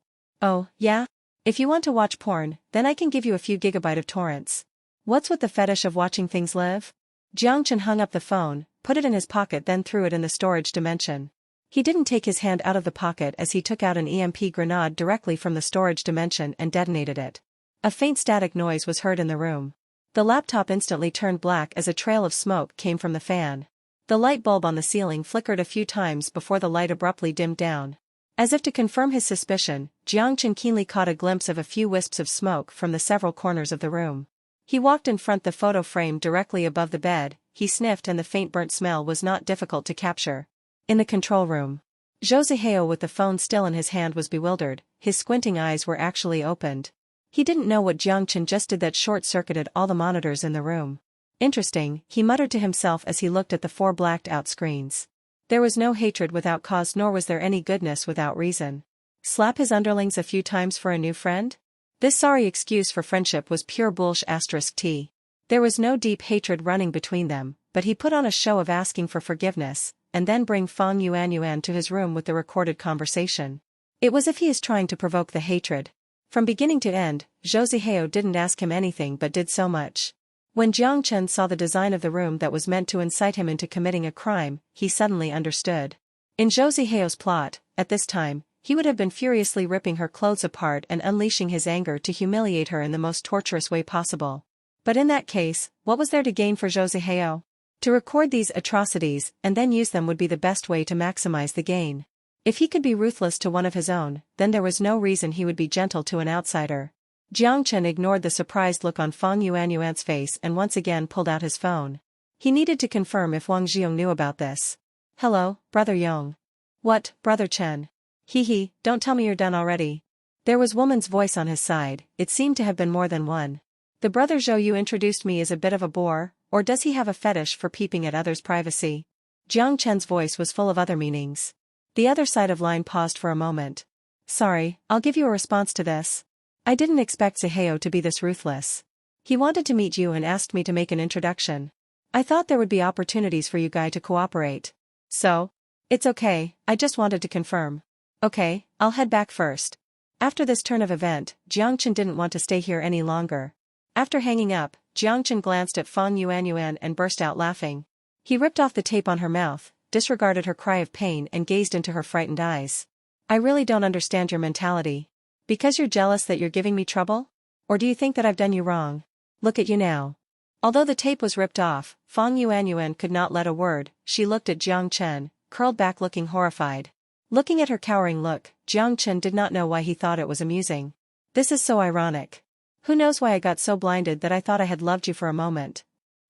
Oh, yeah? If you want to watch porn, then I can give you a few gigabytes of torrents. What's with the fetish of watching things live? Jiang Chen hung up the phone, put it in his pocket then threw it in the storage dimension. He didn't take his hand out of the pocket as he took out an EMP grenade directly from the storage dimension and detonated it. A faint static noise was heard in the room. The laptop instantly turned black as a trail of smoke came from the fan. The light bulb on the ceiling flickered a few times before the light abruptly dimmed down. As if to confirm his suspicion, Jiang Chen keenly caught a glimpse of a few wisps of smoke from the several corners of the room. He walked in front the photo frame directly above the bed, he sniffed and the faint burnt smell was not difficult to capture. In the control room. Zhou Zihao with the phone still in his hand was bewildered, his squinting eyes were actually opened. He didn't know what Jiang Chen just did that short-circuited all the monitors in the room. Interesting, he muttered to himself as he looked at the 4 blacked-out screens. There was no hatred without cause nor was there any goodness without reason. Slap his underlings a few times for a new friend? This sorry excuse for friendship was pure bullsh*t. There was no deep hatred running between them, but he put on a show of asking for forgiveness, and then bring Fang Yuanyuan to his room with the recorded conversation. It was as if he is trying to provoke the hatred. From beginning to end, Zhou Zihao didn't ask him anything but did so much. When Jiang Chen saw the design of the room that was meant to incite him into committing a crime, he suddenly understood. In Zhou Zihao's plot, at this time, he would have been furiously ripping her clothes apart and unleashing his anger to humiliate her in the most torturous way possible. But in that case, what was there to gain for Zhou Zihao? To record these atrocities and then use them would be the best way to maximize the gain. If he could be ruthless to one of his own, then there was no reason he would be gentle to an outsider. Jiang Chen ignored the surprised look on Fang Yuanyuan's face and once again pulled out his phone. He needed to confirm if Wang Xiong knew about this. Hello, Brother Yong. What, Brother Chen? Hee, don't tell me you're done already. There was woman's voice on his side, it seemed to have been more than one. The Brother Zhou you introduced me is a bit of a bore, or does he have a fetish for peeping at others' privacy? Jiang Chen's voice was full of other meanings. The other side of line paused for a moment. Sorry, I'll give you a response to this. I didn't expect Zihao to be this ruthless. He wanted to meet you and asked me to make an introduction. I thought there would be opportunities for you guys to cooperate. So? It's okay, I just wanted to confirm. Okay, I'll head back first. After this turn of event, Jiang Chen didn't want to stay here any longer. After hanging up, Jiang Chen glanced at Fang Yuanyuan and burst out laughing. He ripped off the tape on her mouth, disregarded her cry of pain and gazed into her frightened eyes. I really don't understand your mentality. Because you're jealous that you're giving me trouble? Or do you think that I've done you wrong? Look at you now. Although the tape was ripped off, Fang Yuanyuan could not let a word, she looked at Jiang Chen, curled back looking horrified. Looking at her cowering look, Jiang Chen did not know why he thought it was amusing. This is so ironic. Who knows why I got so blinded that I thought I had loved you for a moment.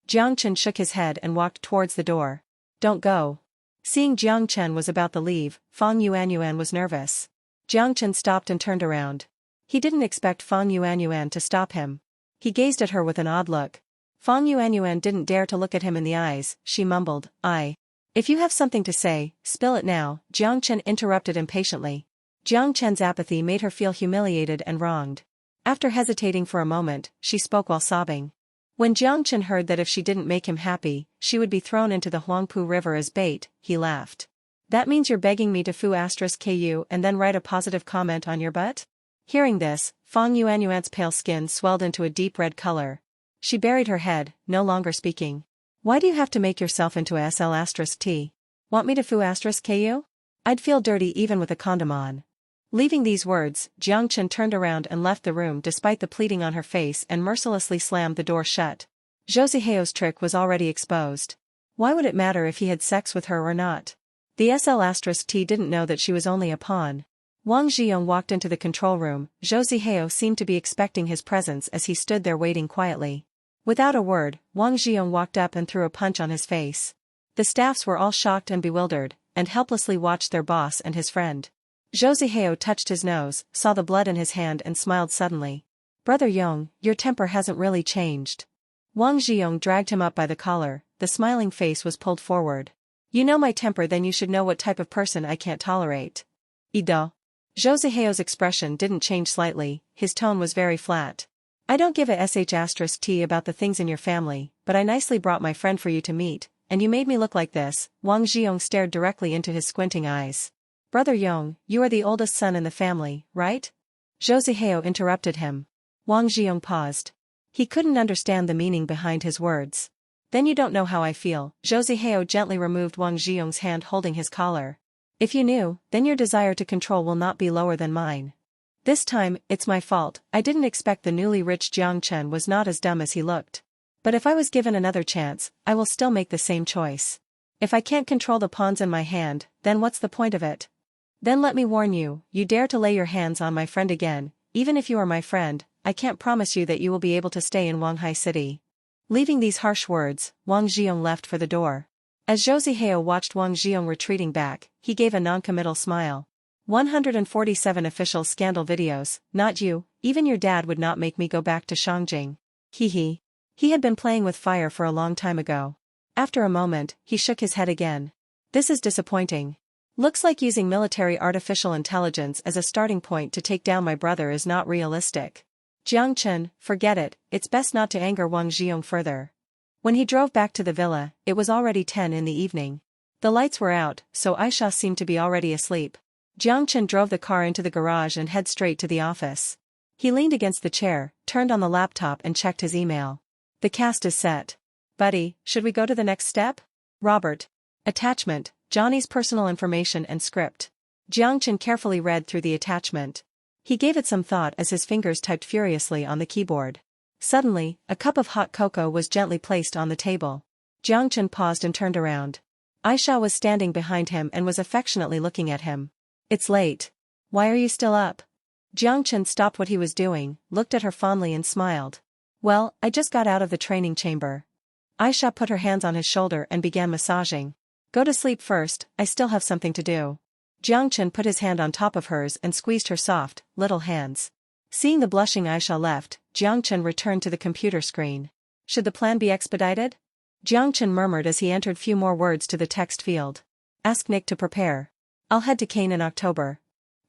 Jiang Chen shook his head and walked towards the door. Don't go. Seeing Jiang Chen was about to leave, Fang Yuanyuan was nervous. Jiang Chen stopped and turned around. He didn't expect Fang Yuanyuan to stop him. He gazed at her with an odd look. Fang Yuanyuan didn't dare to look at him in the eyes. She mumbled, If you have something to say, spill it now," Jiang Chen interrupted impatiently. Jiang Chen's apathy made her feel humiliated and wronged. After hesitating for a moment, she spoke while sobbing. When Jiang Chen heard that if she didn't make him happy, she would be thrown into the Huangpu River as bait, he laughed. "That means you're begging me to fu*ku and then write a positive comment on your butt?" Hearing this, Fang Yuanyuan's pale skin swelled into a deep red color. She buried her head, no longer speaking. "Why do you have to make yourself into a sl*t? Want me to fu*ku? I'd feel dirty even with a condom on." Leaving these words, Jiang Chen turned around and left the room despite the pleading on her face and mercilessly slammed the door shut. Josieheo's trick was already exposed. Why would it matter if he had sex with her or not? The sl*t didn't know that she was only a pawn. Wang Zhiyong walked into the control room. Josieheo seemed to be expecting his presence as he stood there waiting quietly. Without a word, Wang Zhiyong walked up and threw a punch on his face. The staffs were all shocked and bewildered, and helplessly watched their boss and his friend. Josieheo touched his nose, saw the blood in his hand and smiled suddenly. "Brother Yong, your temper hasn't really changed." Wang Zhiyong dragged him up by the collar. The smiling face was pulled forward. "You know my temper, then you should know what type of person I can't tolerate." "Ido." Josieheo's expression didn't change slightly, his tone was very flat. "I don't give a sh*t about the things in your family, but I nicely brought my friend for you to meet, and you made me look like this." Wang Zhiyong stared directly into his squinting eyes. "Brother Yong, you are the oldest son in the family, right?" Josieheo interrupted him. Wang Zhiyong paused. He couldn't understand the meaning behind his words. "Then you don't know how I feel." Josieheo gently removed Wang Zhiyong's hand holding his collar. "If you knew, then your desire to control will not be lower than mine. This time, it's my fault. I didn't expect the newly rich Jiang Chen was not as dumb as he looked. But if I was given another chance, I will still make the same choice. If I can't control the pawns in my hand, then what's the point of it? Then let me warn you, you dare to lay your hands on my friend again, even if you are my friend, I can't promise you that you will be able to stay in Wanghai City." Leaving these harsh words, Wang Zhiyong left for the door. As Josieheo watched Wang Zhiyong retreating back, he gave a non-committal smile. 147 official scandal videos, not you, even your dad would not make me go back to Shangjing. He had been playing with fire for a long time ago. After a moment, he shook his head again. "This is disappointing. Looks like using military artificial intelligence as a starting point to take down my brother is not realistic. Jiang Chen, forget it, it's best not to anger Wang Zhiyong further." When he drove back to the villa, it was already 10 in the evening. The lights were out, so Aisha seemed to be already asleep. Jiang Chen drove the car into the garage and headed straight to the office. He leaned against the chair, turned on the laptop and checked his email. "The cast is set. Buddy, should we go to the next step?" Robert. Attachment, Johnny's personal information and script. Jiang Chen carefully read through the attachment. He gave it some thought as his fingers typed furiously on the keyboard. Suddenly, a cup of hot cocoa was gently placed on the table. Jiang Chen paused and turned around. Aisha was standing behind him and was affectionately looking at him. "It's late. Why are you still up?" Jiang Chen stopped what he was doing, looked at her fondly and smiled. "Well, I just got out of the training chamber." Aisha put her hands on his shoulder and began massaging. "Go to sleep first, I still have something to do." Jiang Chen put his hand on top of hers and squeezed her soft, little hands. Seeing the blushing Aisha left, Jiang Chen returned to the computer screen. "Should the plan be expedited?" Jiang Chen murmured as he entered few more words to the text field. "Ask Nick to prepare. I'll head to Kane in October."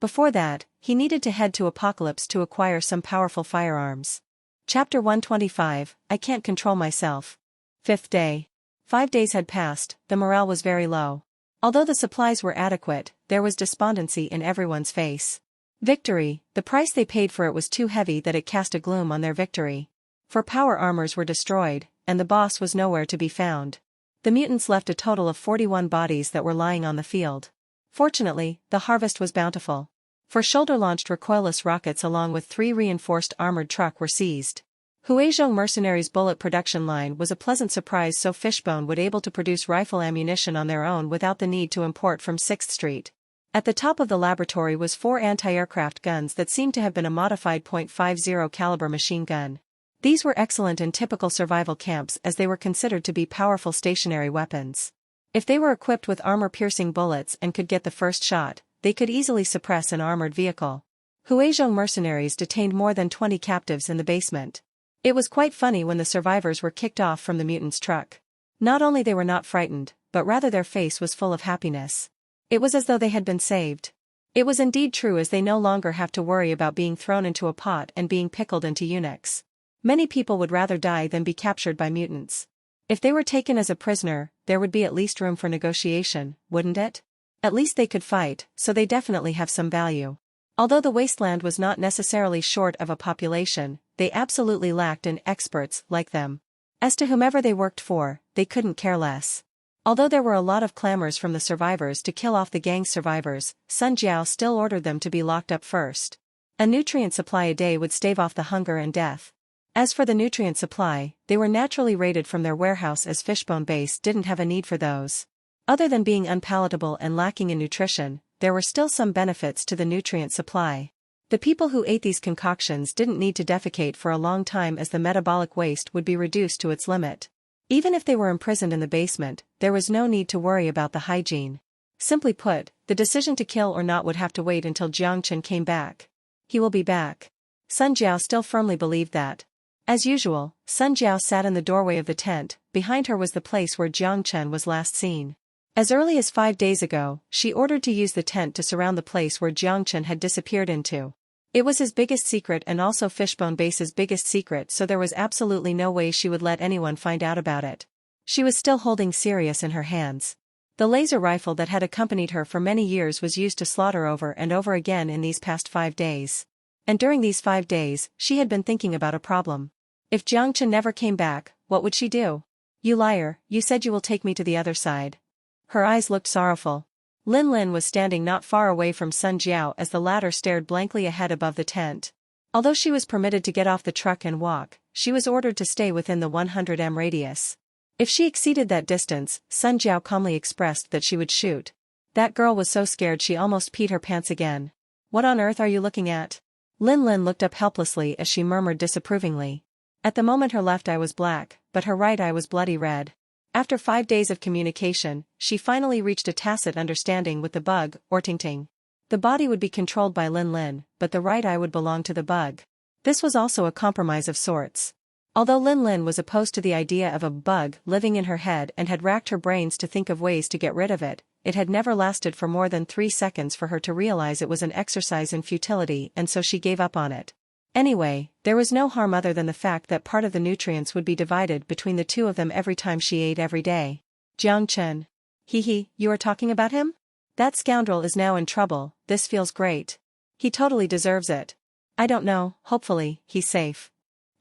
Before that, he needed to head to Apocalypse to acquire some powerful firearms. Chapter 125, I Can't Control Myself. 5th day. 5 days had passed, the morale was very low. Although the supplies were adequate, there was despondency in everyone's face. Victory, the price they paid for it was too heavy that it cast a gloom on their victory. For power armors were destroyed, and the boss was nowhere to be found. The mutants left a total of 41 bodies that were lying on the field. Fortunately, the harvest was bountiful. For shoulder-launched recoilless rockets along with 3 reinforced armored truck were seized. Huizhong Mercenaries' bullet production line was a pleasant surprise, so Fishbone would able to produce rifle ammunition on their own without the need to import from 6th Street. At the top of the laboratory was 4 anti-aircraft guns that seemed to have been a modified .50 caliber machine gun. These were excellent in typical survival camps as they were considered to be powerful stationary weapons. If they were equipped with armor-piercing bullets and could get the first shot, they could easily suppress an armored vehicle. Huizhong Mercenaries detained more than 20 captives in the basement. It was quite funny when the survivors were kicked off from the mutant's truck. Not only they were not frightened, but rather their face was full of happiness. It was as though they had been saved. It was indeed true, as they no longer have to worry about being thrown into a pot and being pickled into eunuchs. Many people would rather die than be captured by mutants. If they were taken as a prisoner, there would be at least room for negotiation, wouldn't it? At least they could fight, so they definitely have some value. Although the wasteland was not necessarily short of a population, they absolutely lacked in experts like them. As to whomever they worked for, they couldn't care less. Although there were a lot of clamors from the survivors to kill off the gang's survivors, Sun Jiao still ordered them to be locked up first. A nutrient supply a day would stave off the hunger and death. As for the nutrient supply, they were naturally raided from their warehouse, as Fishbone Base didn't have a need for those. Other than being unpalatable and lacking in nutrition, there were still some benefits to the nutrient supply. The people who ate these concoctions didn't need to defecate for a long time, as the metabolic waste would be reduced to its limit. Even if they were imprisoned in the basement, there was no need to worry about the hygiene. Simply put, the decision to kill or not would have to wait until Jiang Chen came back. He will be back. Sun Jiao still firmly believed that. As usual, Sun Jiao sat in the doorway of the tent. Behind her was the place where Jiang Chen was last seen. As early as 5 days ago, she ordered to use the tent to surround the place where Jiang Chen had disappeared into. It was his biggest secret and also Fishbone Base's biggest secret, so there was absolutely no way she would let anyone find out about it. She was still holding Sirius in her hands. The laser rifle that had accompanied her for many years was used to slaughter over and over again in these past 5 days. And during these 5 days, she had been thinking about a problem. If Jiang Chen never came back, what would she do? "You liar, you said you will take me to the other side." Her eyes looked sorrowful. Lin Lin was standing not far away from Sun Jiao as the latter stared blankly ahead above the tent. Although she was permitted to get off the truck and walk, she was ordered to stay within the 100 m radius. If she exceeded that distance, Sun Jiao calmly expressed that she would shoot. That girl was so scared she almost peed her pants again. "What on earth are you looking at?" Lin Lin looked up helplessly as she murmured disapprovingly. At the moment her left eye was black, but her right eye was bloody red. After 5 days of communication, she finally reached a tacit understanding with the bug, or Ting. The body would be controlled by Lin Lin, but the right eye would belong to the bug. This was also a compromise of sorts. Although Lin Lin was opposed to the idea of a bug living in her head and had racked her brains to think of ways to get rid of it, it had never lasted for more than 3 seconds for her to realize it was an exercise in futility, and so she gave up on it. Anyway, there was no harm other than the fact that part of the nutrients would be divided between the two of them every time she ate every day. Jiang Chen. You are talking about him? That scoundrel is now in trouble. This feels great. He totally deserves it. I don't know, hopefully, he's safe.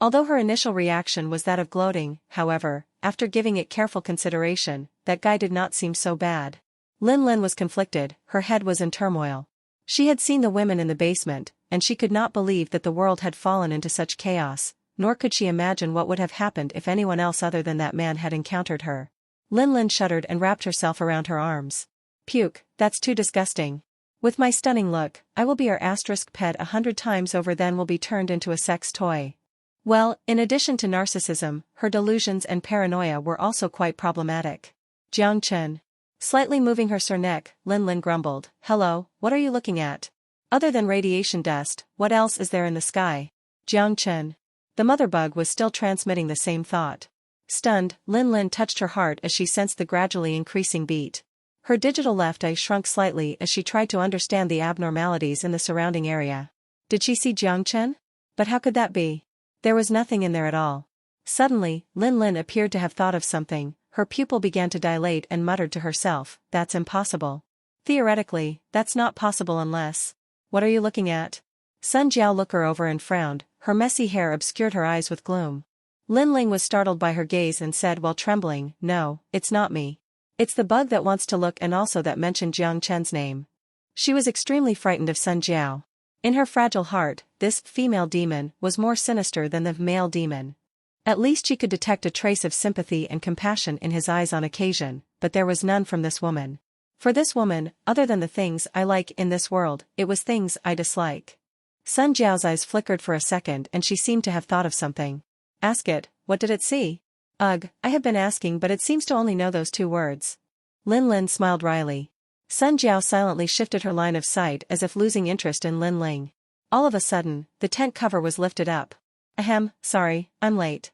Although her initial reaction was that of gloating, however, after giving it careful consideration, that guy did not seem so bad. Lin Lin was conflicted, her head was in turmoil. She had seen the women in the basement, and she could not believe that the world had fallen into such chaos, nor could she imagine what would have happened if anyone else other than that man had encountered her. Lin Lin shuddered and wrapped herself around her arms. Puke, that's too disgusting. With my stunning look, I will be her asterisk pet 100 times over, then will be turned into a sex toy. Well, in addition to narcissism, her delusions and paranoia were also quite problematic. Jiang Chen. Slightly moving her sore neck, Lin Lin grumbled, "Hello, what are you looking at? Other than radiation dust, what else is there in the sky?" Jiang Chen. The mother bug was still transmitting the same thought. Stunned, Lin Lin touched her heart as she sensed the gradually increasing beat. Her digital left eye shrunk slightly as she tried to understand the abnormalities in the surrounding area. Did she see Jiang Chen? But how could that be? There was nothing in there at all. Suddenly, Lin Lin appeared to have thought of something. Her pupil began to dilate and muttered to herself, "That's impossible. Theoretically, that's not possible unless..." "What are you looking at?" Sun Jiao looked her over and frowned, her messy hair obscured her eyes with gloom. Lin Ling was startled by her gaze and said while trembling, "No, it's not me. It's the bug that wants to look and also that mentioned Jiang Chen's name." She was extremely frightened of Sun Jiao. In her fragile heart, this female demon was more sinister than the male demon. At least she could detect a trace of sympathy and compassion in his eyes on occasion, but there was none from this woman. For this woman, other than the things I like in this world, it was things I dislike. Sun Jiao's eyes flickered for a second and she seemed to have thought of something. "Ask it, what did it see?" "Ugh, I have been asking but it seems to only know those 2 words. Lin Lin smiled wryly. Sun Jiao silently shifted her line of sight as if losing interest in Lin Ling. All of a sudden, the tent cover was lifted up. Ahem, sorry, I'm late.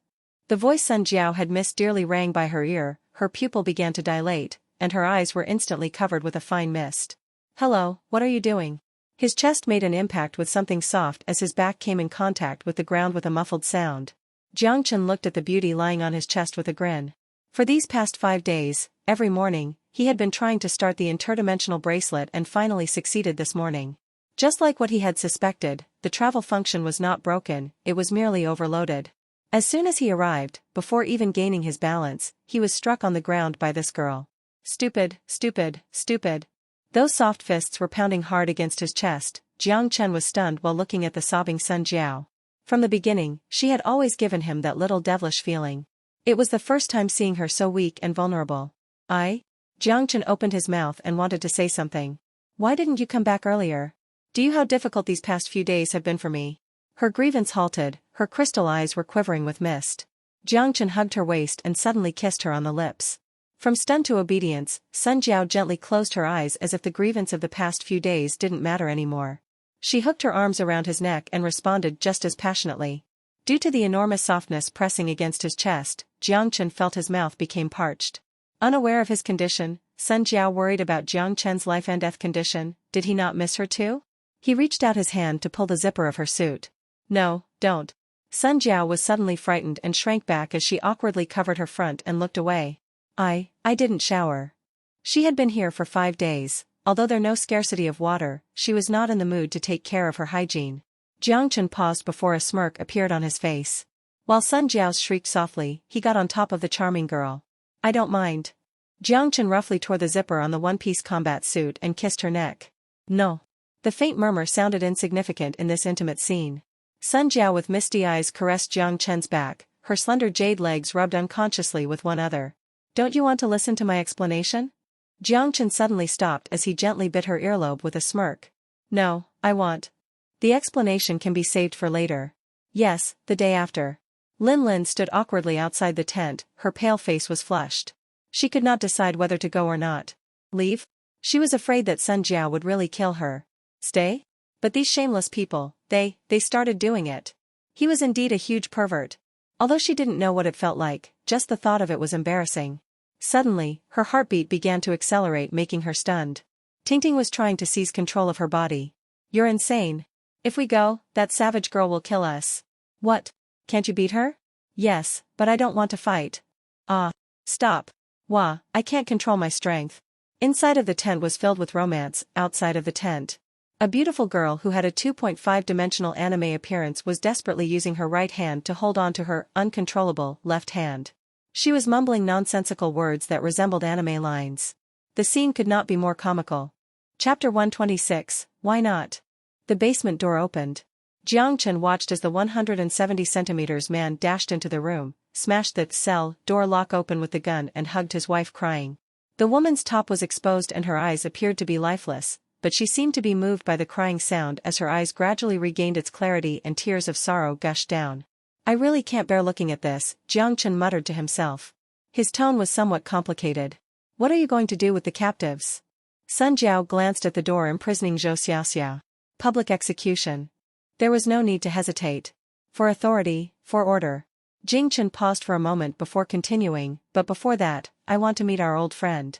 The voice Sun Jiao had missed dearly rang by her ear, her pupil began to dilate, and her eyes were instantly covered with a fine mist. Hello, what are you doing? His chest made an impact with something soft as his back came in contact with the ground with a muffled sound. Jiang Chen looked at the beauty lying on his chest with a grin. For these past 5 days, every morning, he had been trying to start the interdimensional bracelet and finally succeeded this morning. Just like what he had suspected, the travel function was not broken, it was merely overloaded. As soon as he arrived, before even gaining his balance, he was struck on the ground by this girl. Stupid, stupid, stupid. Those soft fists were pounding hard against his chest. Jiang Chen was stunned while looking at the sobbing Sun Jiao. From the beginning, she had always given him that little devilish feeling. It was the first time seeing her so weak and vulnerable. Jiang Chen opened his mouth and wanted to say something. Why didn't you come back earlier? Do you know how difficult these past few days have been for me? Her grievance halted, her crystal eyes were quivering with mist. Jiang Chen hugged her waist and suddenly kissed her on the lips. From stun to obedience, Sun Jiao gently closed her eyes as if the grievance of the past few days didn't matter anymore. She hooked her arms around his neck and responded just as passionately. Due to the enormous softness pressing against his chest, Jiang Chen felt his mouth became parched. Unaware of his condition, Sun Jiao worried about Jiang Chen's life and death condition. Did he not miss her too? He reached out his hand to pull the zipper of her suit. No, don't. Sun Jiao was suddenly frightened and shrank back as she awkwardly covered her front and looked away. I didn't shower. She had been here for 5 days. Although there no scarcity of water, she was not in the mood to take care of her hygiene. Jiang Chen paused before a smirk appeared on his face. While Sun Jiao shrieked softly, he got on top of the charming girl. I don't mind. Jiang Chen roughly tore the zipper on the one-piece combat suit and kissed her neck. No. The faint murmur sounded insignificant in this intimate scene. Sun Jiao with misty eyes caressed Jiang Chen's back, her slender jade legs rubbed unconsciously with one other. Don't you want to listen to my explanation? Jiang Chen suddenly stopped as he gently bit her earlobe with a smirk. No, I want. The explanation can be saved for later. Yes, the day after. Lin stood awkwardly outside the tent, her pale face was flushed. She could not decide whether to go or not. Leave? She was afraid that Sun Jiao would really kill her. Stay? But these shameless people, they started doing it. He was indeed a huge pervert. Although she didn't know what it felt like, just the thought of it was embarrassing. Suddenly, her heartbeat began to accelerate, making her stunned. Tingting was trying to seize control of her body. You're insane. If we go, that savage girl will kill us. What? Can't you beat her? Yes, but I don't want to fight. Stop. Wah, I can't control my strength. Inside of the tent was filled with romance, outside of the tent. A beautiful girl who had a 2.5-dimensional anime appearance was desperately using her right hand to hold on to her uncontrollable left hand. She was mumbling nonsensical words that resembled anime lines. The scene could not be more comical. Chapter 126, Why Not? The basement door opened. Jiang Chen watched as the 170 centimeters man dashed into the room, smashed the cell door lock open with the gun and hugged his wife crying. The woman's top was exposed and her eyes appeared to be lifeless, but she seemed to be moved by the crying sound as her eyes gradually regained its clarity and tears of sorrow gushed down. I really can't bear looking at this, Jiang Chen muttered to himself. His tone was somewhat complicated. What are you going to do with the captives? Sun Jiao glanced at the door imprisoning Zhou Xiaoxia. Public execution. There was no need to hesitate. For authority, for order. Jiang Chen paused for a moment before continuing, but before that, I want to meet our old friend.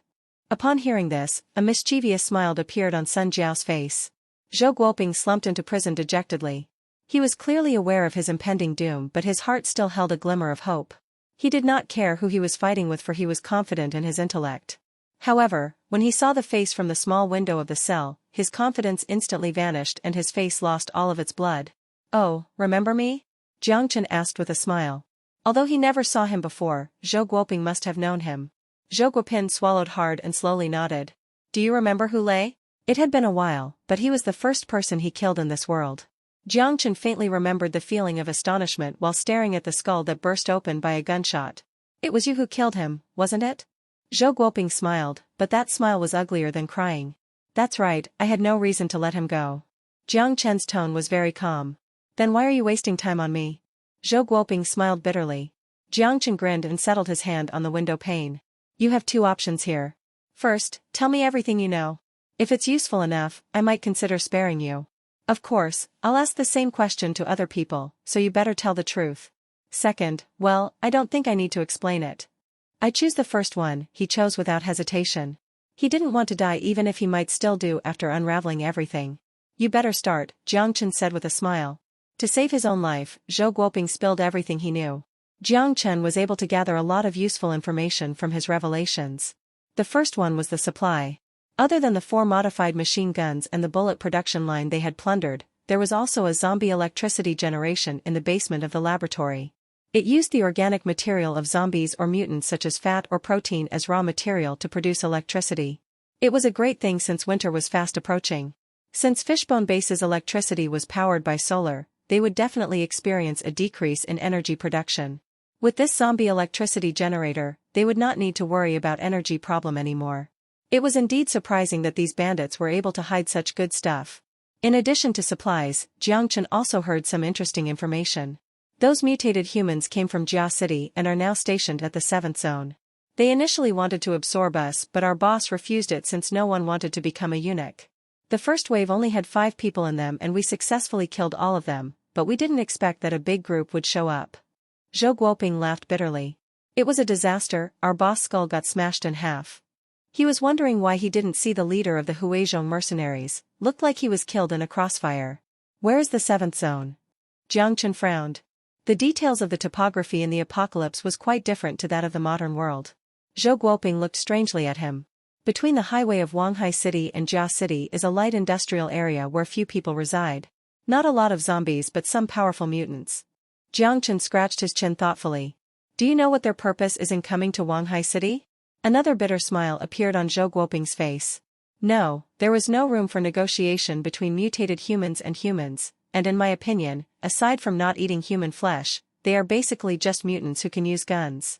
Upon hearing this, a mischievous smile appeared on Sun Jiao's face. Zhou Guoping slumped into prison dejectedly. He was clearly aware of his impending doom, but his heart still held a glimmer of hope. He did not care who he was fighting with, for he was confident in his intellect. However, when he saw the face from the small window of the cell, his confidence instantly vanished and his face lost all of its blood. Oh, remember me? Jiang Chen asked with a smile. Although he never saw him before, Zhou Guoping must have known him. Zhou Guoping swallowed hard and slowly nodded. Do you remember Hu Lei? It had been a while, but he was the first person he killed in this world. Jiang Chen faintly remembered the feeling of astonishment while staring at the skull that burst open by a gunshot. It was you who killed him, wasn't it? Zhou Guoping smiled, but that smile was uglier than crying. That's right, I had no reason to let him go. Jiang Chen's tone was very calm. Then why are you wasting time on me? Zhou Guoping smiled bitterly. Jiang Chen grinned and settled his hand on the window pane. You have 2 options here. First, tell me everything you know. If it's useful enough, I might consider sparing you. Of course, I'll ask the same question to other people, so you better tell the truth. Second, well, I don't think I need to explain it. I choose the first one, he chose without hesitation. He didn't want to die even if he might still do after unraveling everything. You better start, Jiang Chen said with a smile. To save his own life, Zhou Guoping spilled everything he knew. Jiang Chen was able to gather a lot of useful information from his revelations. The first one was the supply. Other than the 4 modified machine guns and the bullet production line they had plundered, there was also a zombie electricity generation in the basement of the laboratory. It used the organic material of zombies or mutants such as fat or protein as raw material to produce electricity. It was a great thing since winter was fast approaching. Since Fishbone Base's electricity was powered by solar, they would definitely experience a decrease in energy production. With this zombie electricity generator, they would not need to worry about energy problem anymore. It was indeed surprising that these bandits were able to hide such good stuff. In addition to supplies, Jiang Chen also heard some interesting information. Those mutated humans came from Jia City and are now stationed at the 7th zone. They initially wanted to absorb us, but our boss refused it since no one wanted to become a eunuch. The first wave only had 5 people in them and we successfully killed all of them, but we didn't expect that a big group would show up. Zhou Guoping laughed bitterly. It was a disaster, our boss' skull got smashed in half. He was wondering why he didn't see the leader of the Huizhong mercenaries, looked like he was killed in a crossfire. Where is the 7th zone? Jiang Chen frowned. The details of the topography in the apocalypse was quite different to that of the modern world. Zhou Guoping looked strangely at him. Between the highway of Wanghai City and Jia City is a light industrial area where few people reside. Not a lot of zombies but some powerful mutants. Jiang Chen scratched his chin thoughtfully. Do you know what their purpose is in coming to Wanghai City? Another bitter smile appeared on Zhou Guoping's face. No, there was no room for negotiation between mutated humans, and in my opinion, aside from not eating human flesh, they are basically just mutants who can use guns.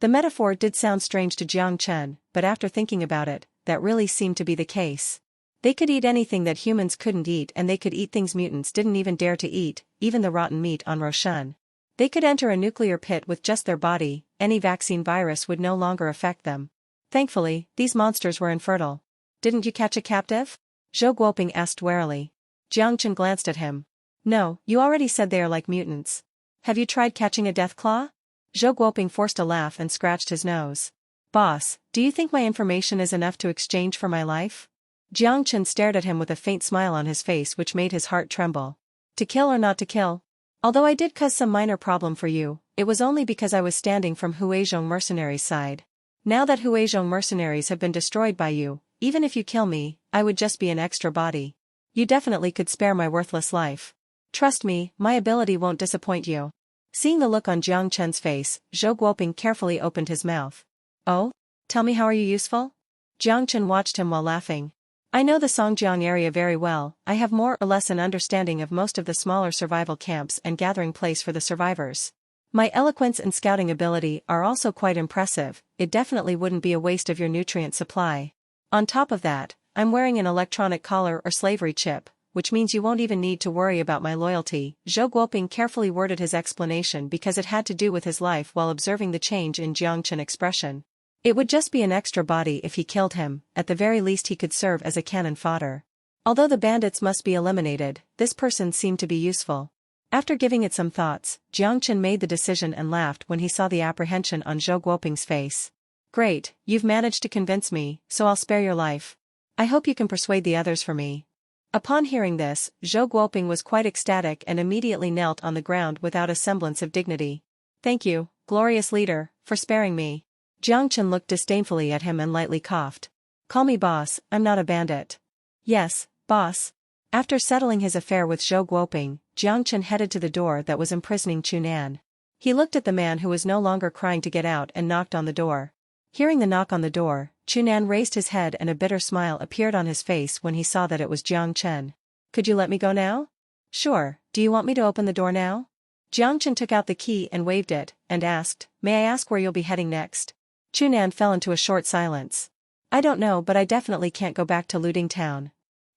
The metaphor did sound strange to Jiang Chen, but after thinking about it, that really seemed to be the case. They could eat anything that humans couldn't eat and they could eat things mutants didn't even dare to eat, even the rotten meat on Roshan. They could enter a nuclear pit with just their body, any vaccine virus would no longer affect them. Thankfully, these monsters were infertile. Didn't you catch a captive? Zhou Guoping asked warily. Jiang Chen glanced at him. No, you already said they are like mutants. Have you tried catching a deathclaw? Zhou Guoping forced a laugh and scratched his nose. Boss, do you think my information is enough to exchange for my life? Jiang Chen stared at him with a faint smile on his face which made his heart tremble. To kill or not to kill? Although I did cause some minor problem for you, it was only because I was standing from Huizhong mercenaries' side. Now that Huizhong mercenaries have been destroyed by you, even if you kill me, I would just be an extra body. You definitely could spare my worthless life. Trust me, my ability won't disappoint you. Seeing the look on Jiang Chen's face, Zhou Guoping carefully opened his mouth. Oh? Tell me, how are you useful? Jiang Chen watched him while laughing. I know the Songjiang area very well. I have more or less an understanding of most of the smaller survival camps and gathering place for the survivors. My eloquence and scouting ability are also quite impressive. It definitely wouldn't be a waste of your nutrient supply. On top of that, I'm wearing an electronic collar or slavery chip, which means you won't even need to worry about my loyalty. Zhou Guoping carefully worded his explanation because it had to do with his life while observing the change in Jiang Chen's expression. It would just be an extra body if he killed him, at the very least he could serve as a cannon fodder. Although the bandits must be eliminated, this person seemed to be useful. After giving it some thoughts, Jiang Chen made the decision and laughed when he saw the apprehension on Zhou Guoping's face. Great, you've managed to convince me, so I'll spare your life. I hope you can persuade the others for me. Upon hearing this, Zhou Guoping was quite ecstatic and immediately knelt on the ground without a semblance of dignity. Thank you, glorious leader, for sparing me. Jiang Chen looked disdainfully at him and lightly coughed. Call me boss, I'm not a bandit. Yes, boss. After settling his affair with Zhou Guoping, Jiang Chen headed to the door that was imprisoning Chunan. He looked at the man who was no longer crying to get out and knocked on the door. Hearing the knock on the door, Chunan raised his head and a bitter smile appeared on his face when he saw that it was Jiang Chen. Could you let me go now? Sure, do you want me to open the door now? Jiang Chen took out the key and waved it, and asked, May I ask where you'll be heading next? Chunan fell into a short silence. I don't know, but I definitely can't go back to looting town.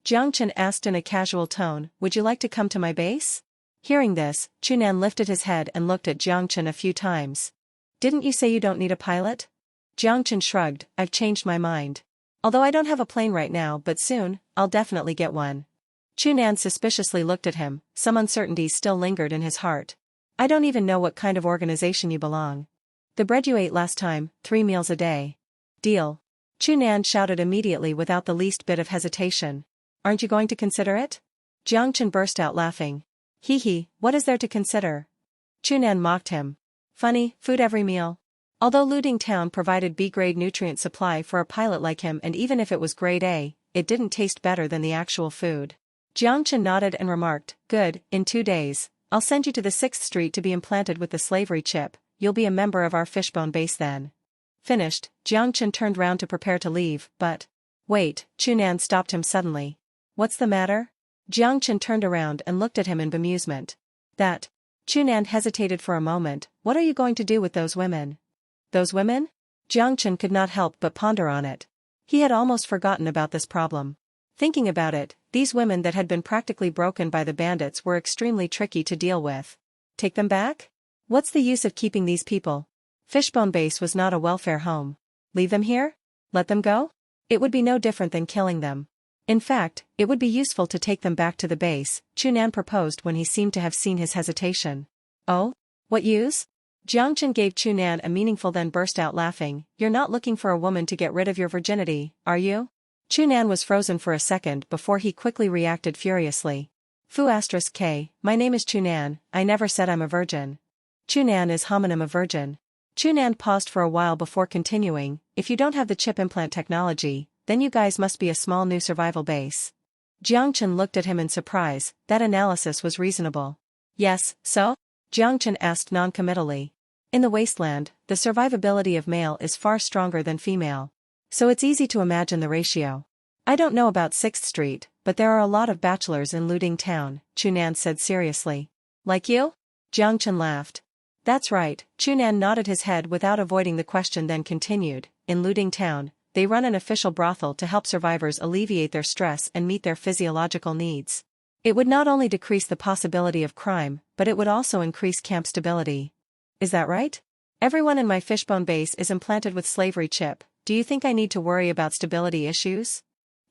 Jiang Chen asked in a casual tone, Would you like to come to my base? Hearing this, Chunan lifted his head and looked at Jiang Chen a few times. Didn't you say you don't need a pilot? Jiang Chen shrugged, I've changed my mind. Although I don't have a plane right now, but soon, I'll definitely get one. Chunan suspiciously looked at him, some uncertainty still lingered in his heart. I don't even know what kind of organization you belong. The bread you ate last time, 3 meals a day. Deal. Chunan shouted immediately without the least bit of hesitation. Aren't you going to consider it? Jiang Chen burst out laughing. Hee, what is there to consider? Chunan mocked him. Funny, food every meal. Although looting town provided B-grade nutrient supply for a pilot like him, and even if it was grade A, it didn't taste better than the actual food. Jiang Chen nodded and remarked, good, in 2 days, I'll send you to the 6th Street to be implanted with the slavery chip, you'll be a member of our fishbone base then. Finished, Jiang Chen turned round to prepare to leave, but... Wait, Chunan stopped him suddenly. What's the matter? Jiang Chen turned around and looked at him in bemusement. That. Chunan hesitated for a moment, what are you going to do with those women? Those women? Jiang Chen could not help but ponder on it. He had almost forgotten about this problem. Thinking about it, these women that had been practically broken by the bandits were extremely tricky to deal with. Take them back? What's the use of keeping these people? Fishbone Base was not a welfare home. Leave them here? Let them go? It would be no different than killing them. In fact, it would be useful to take them back to the base, Chunan proposed when he seemed to have seen his hesitation. Oh? What use? Jiang Chen gave Chunan a meaningful then burst out laughing. You're not looking for a woman to get rid of your virginity, are you? Chunan was frozen for a second before he quickly reacted furiously. Fu*k, my name is Chunan, I never said I'm a virgin. Chunan is homonym of virgin. Chunan paused for a while before continuing, if you don't have the chip implant technology, then you guys must be a small new survival base. Jiang Chen looked at him in surprise, that analysis was reasonable. Yes, so? Jiang Chen asked non-committally. In the wasteland, the survivability of male is far stronger than female. So it's easy to imagine the ratio. I don't know about 6th Street, but there are a lot of bachelors in looting town, Chunan said seriously. Like you? Jiang Chen laughed. That's right, Chunan nodded his head without avoiding the question then continued, in looting town, they run an official brothel to help survivors alleviate their stress and meet their physiological needs. It would not only decrease the possibility of crime, but it would also increase camp stability. Is that right? Everyone in my fishbone base is implanted with slavery chip. Do you think I need to worry about stability issues?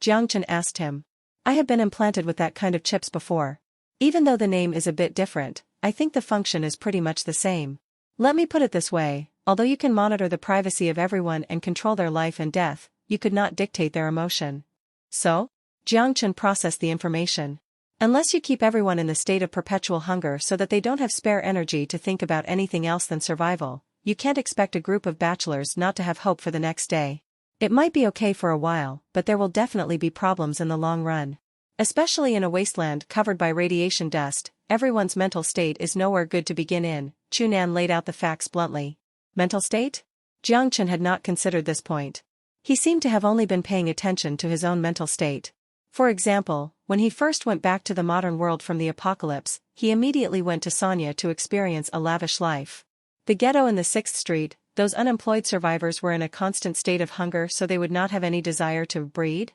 Jiang Chen asked him. I have been implanted with that kind of chips before. Even though the name is a bit different, I think the function is pretty much the same. Let me put it this way, although you can monitor the privacy of everyone and control their life and death, you could not dictate their emotion. So? Jiang Chen processed the information. Unless you keep everyone in the state of perpetual hunger so that they don't have spare energy to think about anything else than survival, you can't expect a group of bachelors not to have hope for the next day. It might be okay for a while, but there will definitely be problems in the long run. Especially in a wasteland covered by radiation dust, everyone's mental state is nowhere good to begin in, Chunan laid out the facts bluntly. Mental state? Jiang Chen had not considered this point. He seemed to have only been paying attention to his own mental state. For example, when he first went back to the modern world from the apocalypse, he immediately went to Sonya to experience a lavish life. The ghetto in the 6th Street, those unemployed survivors were in a constant state of hunger so they would not have any desire to breed.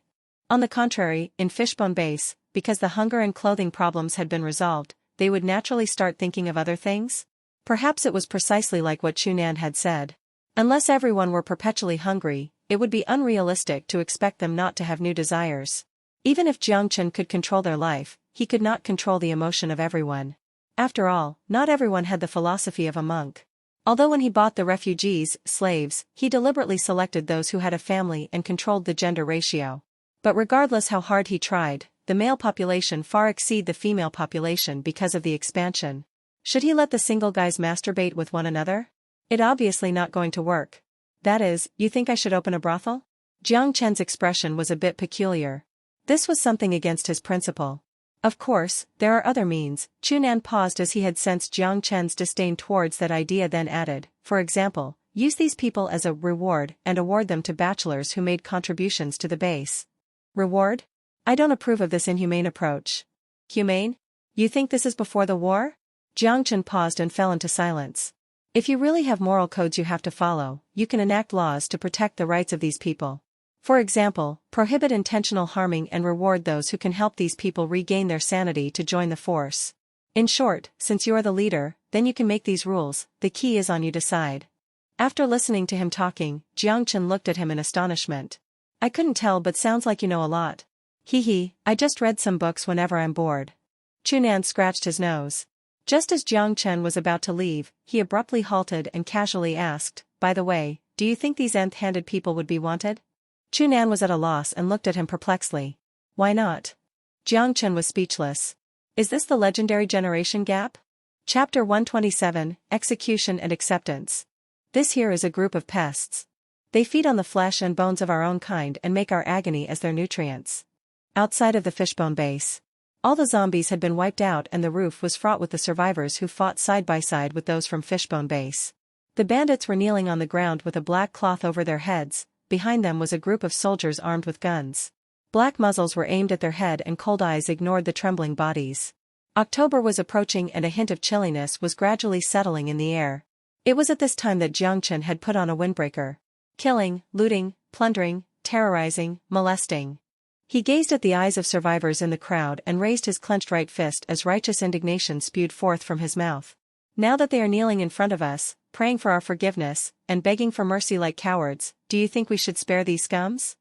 On the contrary, in Fishbone Base, because the hunger and clothing problems had been resolved, they would naturally start thinking of other things? Perhaps it was precisely like what Chunan had said. Unless everyone were perpetually hungry, it would be unrealistic to expect them not to have new desires. Even if Jiang Chen could control their life, he could not control the emotion of everyone. After all, not everyone had the philosophy of a monk. Although when he bought the refugees, slaves, he deliberately selected those who had a family and controlled the gender ratio. But regardless how hard he tried, the male population far exceed the female population because of the expansion. Should he let the single guys masturbate with one another? It obviously not going to work. That is, you think I should open a brothel? Jiang Chen's expression was a bit peculiar. This was something against his principle. Of course, there are other means. Chunan paused as he had sensed Jiang Chen's disdain towards that idea, then added, for example, use these people as a reward and award them to bachelors who made contributions to the base. Reward? I don't approve of this inhumane approach. Humane? You think this is before the war? Jiang Chen paused and fell into silence. If you really have moral codes you have to follow, you can enact laws to protect the rights of these people. For example, prohibit intentional harming and reward those who can help these people regain their sanity to join the force. In short, since you are the leader, then you can make these rules, the key is on you decide. After listening to him talking, Jiang Chen looked at him in astonishment. I couldn't tell, but sounds like you know a lot. Hee hee, I just read some books whenever I'm bored. Chunan scratched his nose. Just as Jiang Chen was about to leave, he abruptly halted and casually asked, by the way, do you think these nth-handed people would be wanted? Chunan was at a loss and looked at him perplexedly. Why not? Jiang Chen was speechless. Is this the legendary generation gap? Chapter 127, Execution and Acceptance. This here is a group of pests. They feed on the flesh and bones of our own kind and make our agony as their nutrients. Outside of the fishbone base, all the zombies had been wiped out and the roof was fraught with the survivors who fought side by side with those from fishbone base. The bandits were kneeling on the ground with a black cloth over their heads. Behind them was a group of soldiers armed with guns. Black muzzles were aimed at their head and cold eyes ignored the trembling bodies. October was approaching and a hint of chilliness was gradually settling in the air. It was at this time that Jiang Chen had put on a windbreaker. Killing, looting, plundering, terrorizing, molesting. He gazed at the eyes of survivors in the crowd and raised his clenched right fist as righteous indignation spewed forth from his mouth. Now that they are kneeling in front of us, praying for our forgiveness, and begging for mercy like cowards, do you think we should spare these scums?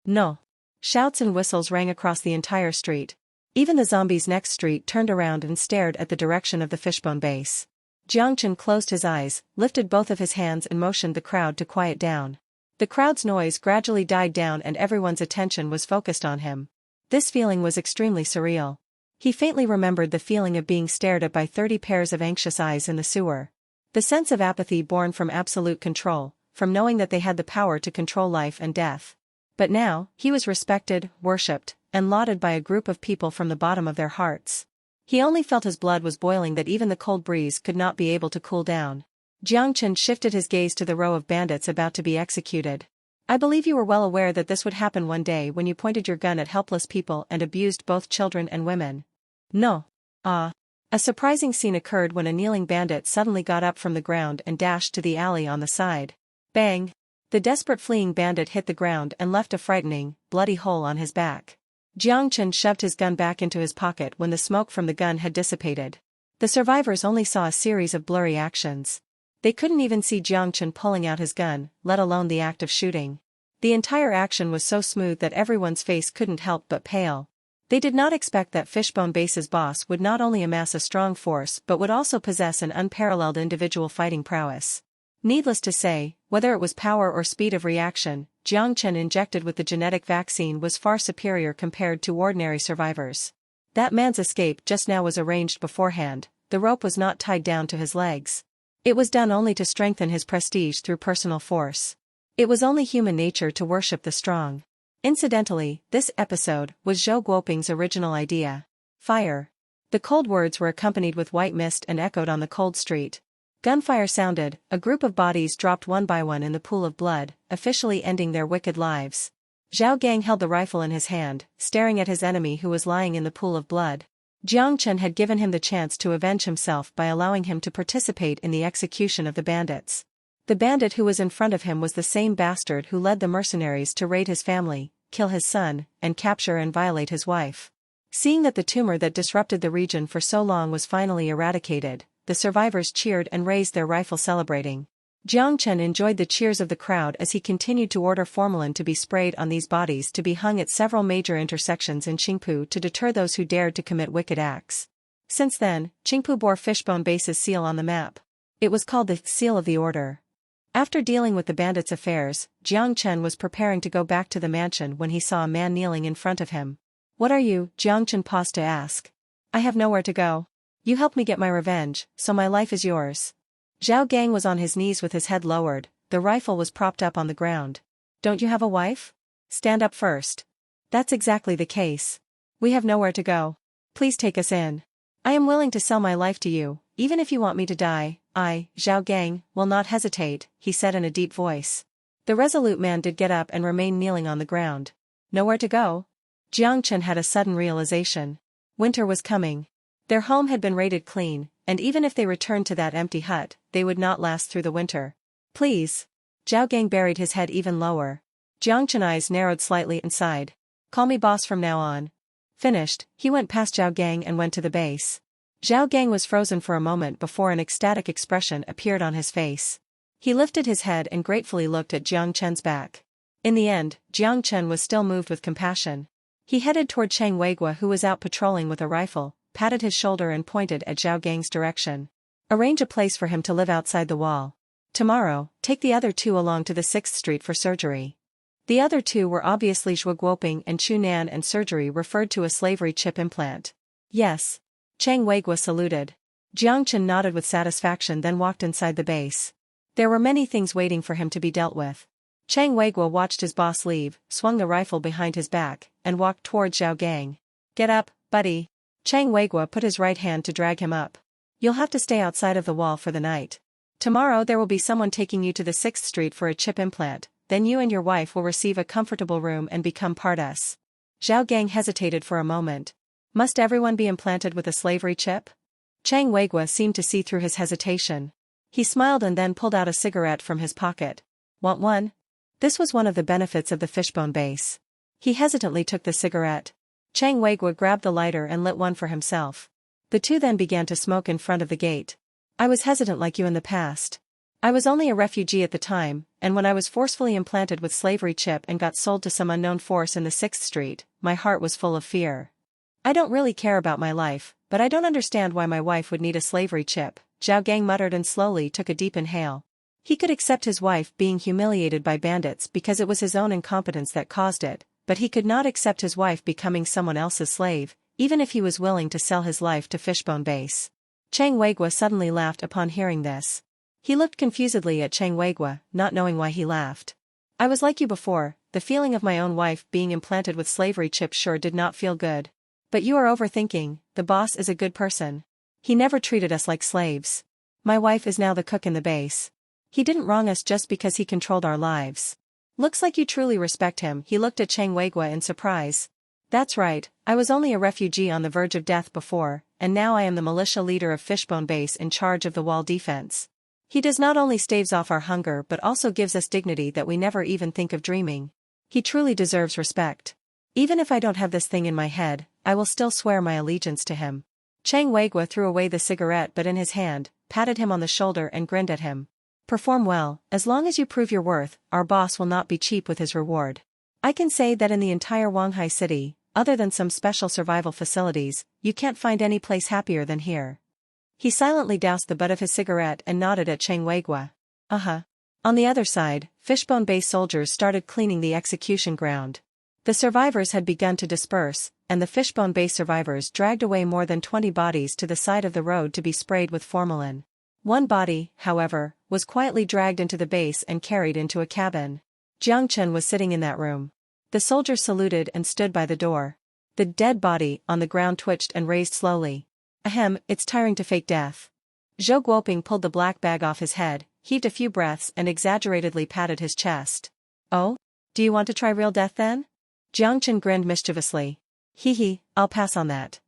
No. Shouts and whistles rang across the entire street. Even the zombies next street turned around and stared at the direction of the fishbone base. Jiang Chen closed his eyes, lifted both of his hands and motioned the crowd to quiet down. The crowd's noise gradually died down and everyone's attention was focused on him. This feeling was extremely surreal. He faintly remembered the feeling of being stared at by 30 pairs of anxious eyes in the sewer. The sense of apathy born from absolute control, from knowing that they had the power to control life and death. But now, he was respected, worshipped, and lauded by a group of people from the bottom of their hearts. He only felt his blood was boiling that even the cold breeze could not be able to cool down. Jiang Chen shifted his gaze to the row of bandits about to be executed. I believe you were well aware that this would happen one day when you pointed your gun at helpless people and abused both children and women. No. A surprising scene occurred when a kneeling bandit suddenly got up from the ground and dashed to the alley on the side. Bang! The desperate fleeing bandit hit the ground and left a frightening, bloody hole on his back. Jiang Chen shoved his gun back into his pocket when the smoke from the gun had dissipated. The survivors only saw a series of blurry actions. They couldn't even see Jiang Chen pulling out his gun, let alone the act of shooting. The entire action was so smooth that everyone's face couldn't help but pale. They did not expect that Fishbone Base's boss would not only amass a strong force but would also possess an unparalleled individual fighting prowess. Needless to say, whether it was power or speed of reaction, Jiang Chen injected with the genetic vaccine was far superior compared to ordinary survivors. That man's escape just now was arranged beforehand. The rope was not tied down to his legs. It was done only to strengthen his prestige through personal force. It was only human nature to worship the strong. Incidentally, this episode was Zhou Guoping's original idea. Fire. The cold words were accompanied with white mist and echoed on the cold street. Gunfire sounded, a group of bodies dropped one by one in the pool of blood, officially ending their wicked lives. Zhao Gang held the rifle in his hand, staring at his enemy who was lying in the pool of blood. Jiang Chen had given him the chance to avenge himself by allowing him to participate in the execution of the bandits. The bandit who was in front of him was the same bastard who led the mercenaries to raid his family, kill his son, and capture and violate his wife. Seeing that the tumor that disrupted the region for so long was finally eradicated, the survivors cheered and raised their rifle celebrating. Jiang Chen enjoyed the cheers of the crowd as he continued to order formalin to be sprayed on these bodies to be hung at several major intersections in Qingpu to deter those who dared to commit wicked acts. Since then, Qingpu bore Fishbone Base's seal on the map. It was called the Seal of the Order. After dealing with the bandits' affairs, Jiang Chen was preparing to go back to the mansion when he saw a man kneeling in front of him. What are you? Jiang Chen paused to ask. I have nowhere to go. You helped me get my revenge, so my life is yours. Zhao Gang was on his knees with his head lowered, the rifle was propped up on the ground. Don't you have a wife? Stand up first. That's exactly the case. We have nowhere to go. Please take us in. I am willing to sell my life to you, even if you want me to die. I, Zhao Gang, will not hesitate, he said in a deep voice. The resolute man did get up and remain kneeling on the ground. Nowhere to go? Jiang Chen had a sudden realization. Winter was coming. Their home had been raided clean, and even if they returned to that empty hut, they would not last through the winter. Please. Zhao Gang buried his head even lower. Jiang Chen's eyes narrowed slightly and sighed. Call me boss from now on. Finished, he went past Zhao Gang and went to the base. Zhao Gang was frozen for a moment before an ecstatic expression appeared on his face. He lifted his head and gratefully looked at Jiang Chen's back. In the end, Jiang Chen was still moved with compassion. He headed toward Chang Weigua, who was out patrolling with a rifle, patted his shoulder and pointed at Zhao Gang's direction. Arrange a place for him to live outside the wall. Tomorrow, take the other two along to the 6th Street for surgery. The other two were obviously Zhuo Guoping and Chu Nan, and surgery referred to a slavery chip implant. Yes. Chang Weigua saluted. Jiang Chen nodded with satisfaction, then walked inside the base. There were many things waiting for him to be dealt with. Chang Weigua watched his boss leave, swung the rifle behind his back, and walked toward Zhao Gang. Get up, buddy. Chang Weigua put his right hand to drag him up. You'll have to stay outside of the wall for the night. Tomorrow there will be someone taking you to the 6th Street for a chip implant, then you and your wife will receive a comfortable room and become part us. Zhao Gang hesitated for a moment. Must everyone be implanted with a slavery chip? Chang Weigua seemed to see through his hesitation. He smiled and then pulled out a cigarette from his pocket. Want one? This was one of the benefits of the fishbone base. He hesitantly took the cigarette. Chang Weigua grabbed the lighter and lit one for himself. The two then began to smoke in front of the gate. I was hesitant like you in the past. I was only a refugee at the time, and when I was forcefully implanted with slavery chip and got sold to some unknown force in the 6th Street, my heart was full of fear. I don't really care about my life, but I don't understand why my wife would need a slavery chip, Zhao Gang muttered and slowly took a deep inhale. He could accept his wife being humiliated by bandits because it was his own incompetence that caused it, but he could not accept his wife becoming someone else's slave, even if he was willing to sell his life to Fishbone Base. Chang Weigua suddenly laughed upon hearing this. He looked confusedly at Chang Weigua, not knowing why he laughed. I was like you before, the feeling of my own wife being implanted with slavery chips sure did not feel good. But you are overthinking, the boss is a good person. He never treated us like slaves. My wife is now the cook in the base. He didn't wrong us just because he controlled our lives. Looks like you truly respect him. He looked at Chang Weigua in surprise. That's right, I was only a refugee on the verge of death before, and now I am the militia leader of Fishbone Base in charge of the wall defense. He does not only staves off our hunger but also gives us dignity that we never even think of dreaming. He truly deserves respect. Even if I don't have this thing in my head, I will still swear my allegiance to him. Chang Weigua threw away the cigarette but in his hand, patted him on the shoulder and grinned at him. Perform well, as long as you prove your worth, our boss will not be cheap with his reward. I can say that in the entire Wanghai city, other than some special survival facilities, you can't find any place happier than here. He silently doused the butt of his cigarette and nodded at Chang Weigua. On the other side, Fishbone Base soldiers started cleaning the execution ground. The survivors had begun to disperse, and the Fishbone Base survivors dragged away more than 20 bodies to the side of the road to be sprayed with formalin. One body, however, was quietly dragged into the base and carried into a cabin. Jiang Chen was sitting in that room. The soldier saluted and stood by the door. The dead body on the ground twitched and raised slowly. Ahem, it's tiring to fake death. Zhou Guoping pulled the black bag off his head, heaved a few breaths and exaggeratedly patted his chest. Oh? Do you want to try real death then? Jiang Chen grinned mischievously. Hee, I'll pass on that.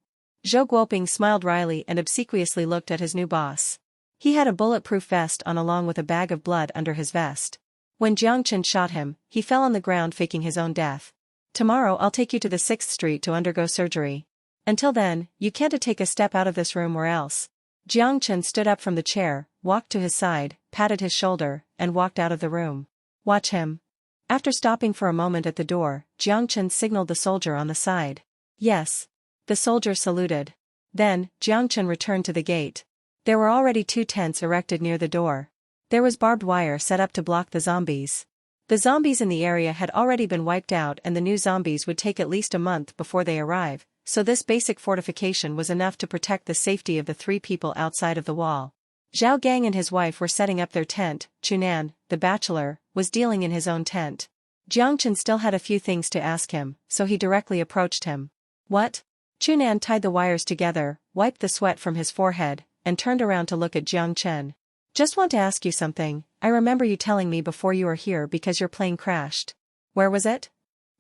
Zhou Guoping smiled wryly and obsequiously looked at his new boss. He had a bulletproof vest on along with a bag of blood under his vest. When Jiang Chen shot him, he fell on the ground faking his own death. Tomorrow I'll take you to the 6th Street to undergo surgery. Until then, you can't take a step out of this room or else. Jiang Chen stood up from the chair, walked to his side, patted his shoulder, and walked out of the room. Watch him. After stopping for a moment at the door, Jiang Chen signaled the soldier on the side. Yes. The soldier saluted. Then, Jiang Chen returned to the gate. There were already 2 tents erected near the door. There was barbed wire set up to block the zombies. The zombies in the area had already been wiped out and the new zombies would take at least a month before they arrive, so this basic fortification was enough to protect the safety of the 3 people outside of the wall. Zhao Gang and his wife were setting up their tent. Chunan, the bachelor, was dealing in his own tent. Jiang Chen still had a few things to ask him, so he directly approached him. What? Chunan tied the wires together, wiped the sweat from his forehead, and turned around to look at Jiang Chen. Just want to ask you something. I remember you telling me before you were here because your plane crashed. Where was it?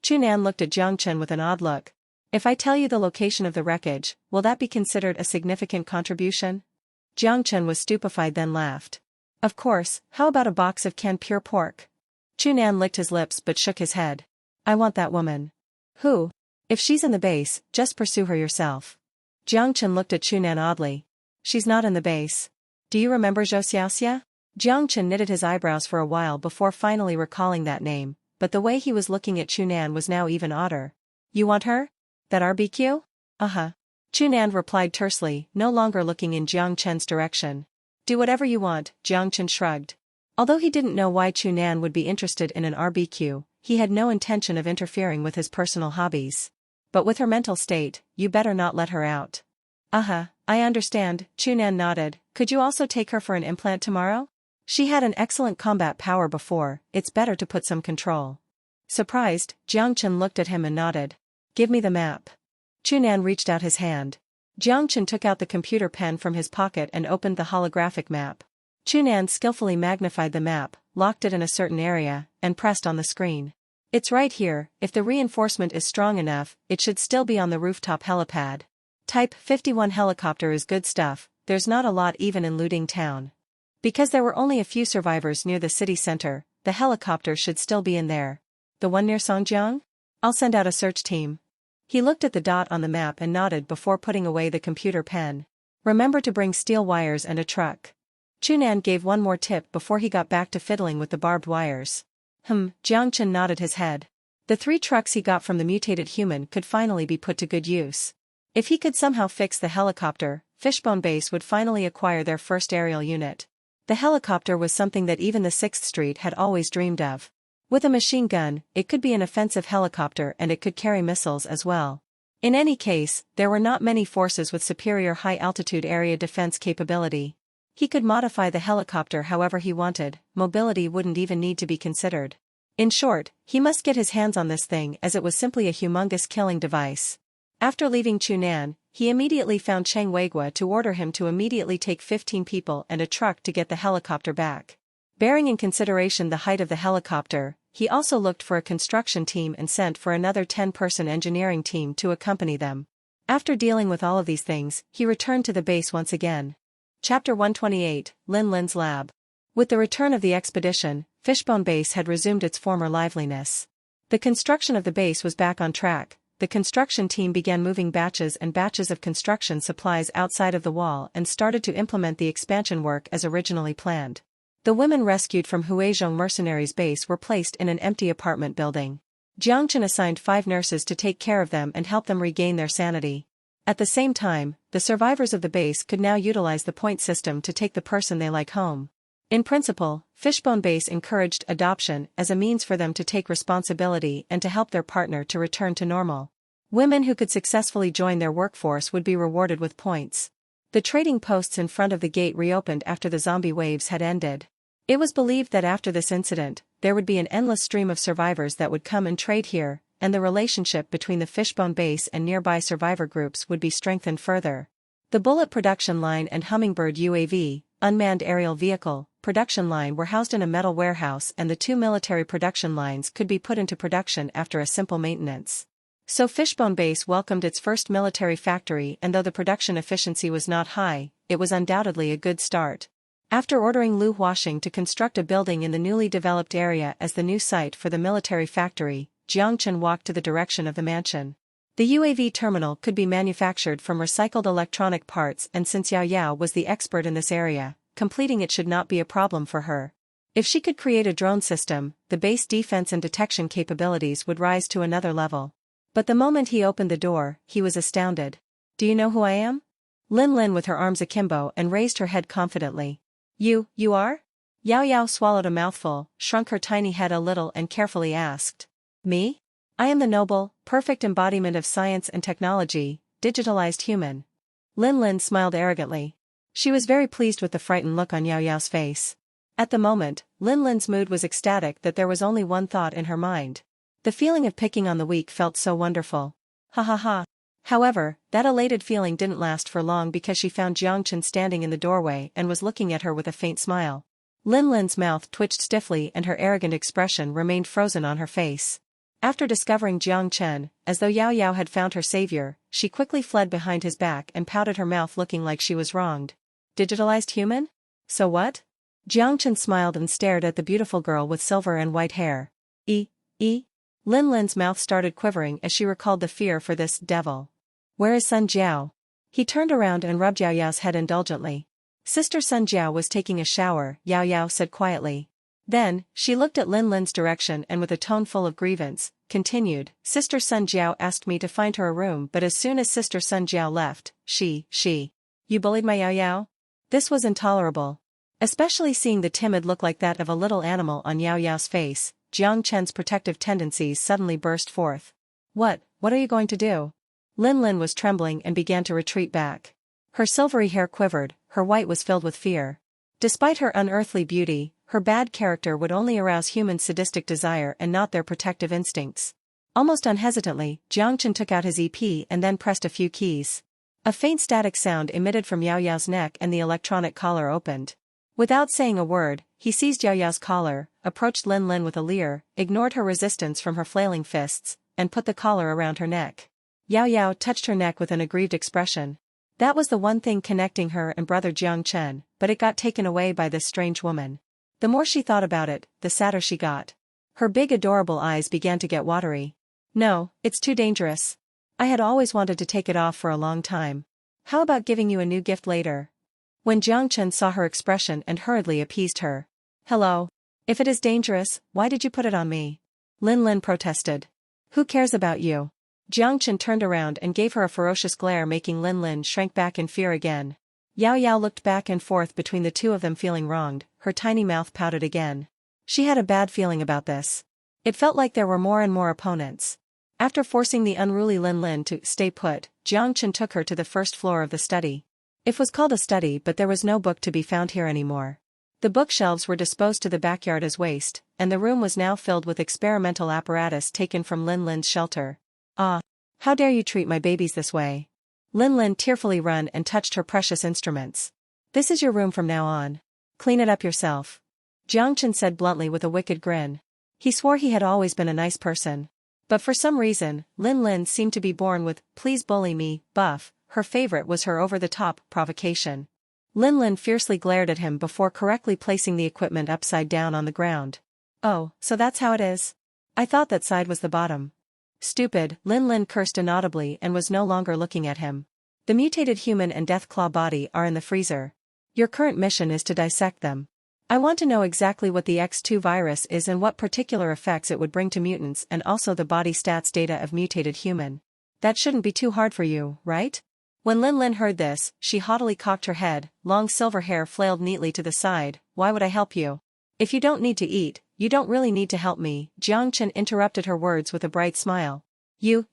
Chunan looked at Jiang Chen with an odd look. If I tell you the location of the wreckage, will that be considered a significant contribution? Jiang Chen was stupefied then laughed. Of course, how about a box of canned pure pork? Chunan licked his lips but shook his head. I want that woman. Who? If she's in the base, just pursue her yourself. Jiang Chen looked at Chunan oddly. She's not in the base. Do you remember Zhou Xiaoxia? Jiang Chen knitted his eyebrows for a while before finally recalling that name, but the way he was looking at Chunan was now even odder. You want her? That barbecue? Uh-huh. Chunan replied tersely, no longer looking in Jiang Chen's direction. Do whatever you want, Jiang Chen shrugged. Although he didn't know why Chunan would be interested in an barbecue, he had no intention of interfering with his personal hobbies. But with her mental state, you better not let her out. Uh-huh, I understand, Chunan nodded. Could you also take her for an implant tomorrow? She had an excellent combat power before, it's better to put some control. Surprised, Jiang Chen looked at him and nodded. Give me the map. Chunan reached out his hand. Jiang Chen took out the computer pen from his pocket and opened the holographic map. Chunan skillfully magnified the map, locked it in a certain area, and pressed on the screen. It's right here, if the reinforcement is strong enough, it should still be on the rooftop helipad. Type 51 helicopter is good stuff, there's not a lot even in Luding town. Because there were only a few survivors near the city center, the helicopter should still be in there. The one near Songjiang? I'll send out a search team. He looked at the dot on the map and nodded before putting away the computer pen. Remember to bring steel wires and a truck. Chunan gave one more tip before he got back to fiddling with the barbed wires. Jiang Chen nodded his head. The 3 trucks he got from the mutated human could finally be put to good use. If he could somehow fix the helicopter, Fishbone Base would finally acquire their first aerial unit. The helicopter was something that even the 6th Street had always dreamed of. With a machine gun, it could be an offensive helicopter and it could carry missiles as well. In any case, there were not many forces with superior high-altitude area defense capability. He could modify the helicopter however he wanted, mobility wouldn't even need to be considered. In short, he must get his hands on this thing as it was simply a humongous killing device. After leaving Chunan, he immediately found Cheng Weigua to order him to immediately take 15 people and a truck to get the helicopter back. Bearing in consideration the height of the helicopter, he also looked for a construction team and sent for another 10-person engineering team to accompany them. After dealing with all of these things, he returned to the base once again. Chapter 128, Lin Lin's Lab. With the return of the expedition, Fishbone Base had resumed its former liveliness. The construction of the base was back on track. The construction team began moving batches and batches of construction supplies outside of the wall and started to implement the expansion work as originally planned. The women rescued from Huizhong mercenaries' base were placed in an empty apartment building. Jiang Chen assigned 5 nurses to take care of them and help them regain their sanity. At the same time, the survivors of the base could now utilize the point system to take the person they like home. In principle, Fishbone Base encouraged adoption as a means for them to take responsibility and to help their partner to return to normal. Women who could successfully join their workforce would be rewarded with points. The trading posts in front of the gate reopened after the zombie waves had ended. It was believed that after this incident, there would be an endless stream of survivors that would come and trade here, and the relationship between the Fishbone Base and nearby survivor groups would be strengthened further. The Bullet production line and Hummingbird UAV, unmanned aerial vehicle, production line were housed in a metal warehouse, and the 2 military production lines could be put into production after a simple maintenance. So Fishbone Base welcomed its first military factory, and though the production efficiency was not high, it was undoubtedly a good start. After ordering Lu Huaxing to construct a building in the newly developed area as the new site for the military factory, Jiang Chen walked to the direction of the mansion. The UAV terminal could be manufactured from recycled electronic parts, and since Yao Yao was the expert in this area, completing it should not be a problem for her. If she could create a drone system, the base defense and detection capabilities would rise to another level. But the moment he opened the door, he was astounded. Do you know who I am? Lin with her arms akimbo and raised her head confidently. You are? Yao Yao swallowed a mouthful, shrunk her tiny head a little and carefully asked. Me? I am the noble, perfect embodiment of science and technology, digitalized human. Lin smiled arrogantly. She was very pleased with the frightened look on Yao Yao's face. At the moment, Lin's mood was ecstatic that there was only one thought in her mind. The feeling of picking on the weak felt so wonderful. Ha ha ha. However, that elated feeling didn't last for long because she found Jiang Chen standing in the doorway and was looking at her with a faint smile. Lin's mouth twitched stiffly and her arrogant expression remained frozen on her face. After discovering Jiang Chen, as though Yao Yao had found her savior, she quickly fled behind his back and pouted her mouth looking like she was wronged. Digitalized human? So what? Jiang Chen smiled and stared at the beautiful girl with silver and white hair. Lin's mouth started quivering as she recalled the fear for this devil. Where is Sun Jiao? He turned around and rubbed Yao Yao's head indulgently. Sister Sun Jiao was taking a shower, Yao Yao said quietly. Then, she looked at Lin's direction and with a tone full of grievance, continued, Sister Sun Jiao asked me to find her a room, but as soon as Sister Sun Jiao left, she. You bullied my Yao Yao? This was intolerable. Especially seeing the timid look like that of a little animal on Yao Yao's face, Jiang Chen's protective tendencies suddenly burst forth. What are you going to do? Lin was trembling and began to retreat back. Her silvery hair quivered, her white was filled with fear. Despite her unearthly beauty, her bad character would only arouse humans' sadistic desire and not their protective instincts. Almost unhesitantly, Jiang Chen took out his EP and then pressed a few keys. A faint static sound emitted from Yao Yao's neck and the electronic collar opened. Without saying a word, he seized Yao Yao's collar, approached Lin with a leer, ignored her resistance from her flailing fists, and put the collar around her neck. Yao Yao touched her neck with an aggrieved expression. That was the one thing connecting her and brother Jiang Chen, but it got taken away by this strange woman. The more she thought about it, the sadder she got. Her big adorable eyes began to get watery. No, it's too dangerous. I had always wanted to take it off for a long time. How about giving you a new gift later? When Jiang Chen saw her expression and hurriedly appeased her. Hello. If it is dangerous, why did you put it on me? Lin protested. Who cares about you? Jiang Chen turned around and gave her a ferocious glare, making Lin shrink back in fear again. Yao Yao looked back and forth between the two of them, feeling wronged. Her tiny mouth pouted again. She had a bad feeling about this. It felt like there were more and more opponents. After forcing the unruly Lin to stay put, Jiang Chen took her to the first floor of the study. It was called a study, but there was no book to be found here anymore. The bookshelves were disposed to the backyard as waste, and the room was now filled with experimental apparatus taken from Lin's shelter. Ah! How dare you treat my babies this way? Lin tearfully ran and touched her precious instruments. This is your room from now on. Clean it up yourself. Jiang Chen said bluntly with a wicked grin. He swore he had always been a nice person. But for some reason, Lin seemed to be born with, please bully me, buff. Her favorite was her over-the-top provocation. Lin fiercely glared at him before correctly placing the equipment upside down on the ground. Oh, so that's how it is? I thought that side was the bottom. Stupid, Lin cursed inaudibly and was no longer looking at him. The mutated human and Deathclaw body are in the freezer. Your current mission is to dissect them. I want to know exactly what the X2 virus is and what particular effects it would bring to mutants, and also the body stats data of mutated human. That shouldn't be too hard for you, right? When Lin heard this, she haughtily cocked her head, long silver hair flailed neatly to the side. Why would I help you? If you don't need to eat, you don't really need to help me. Jiang Chen interrupted her words with a bright smile. You.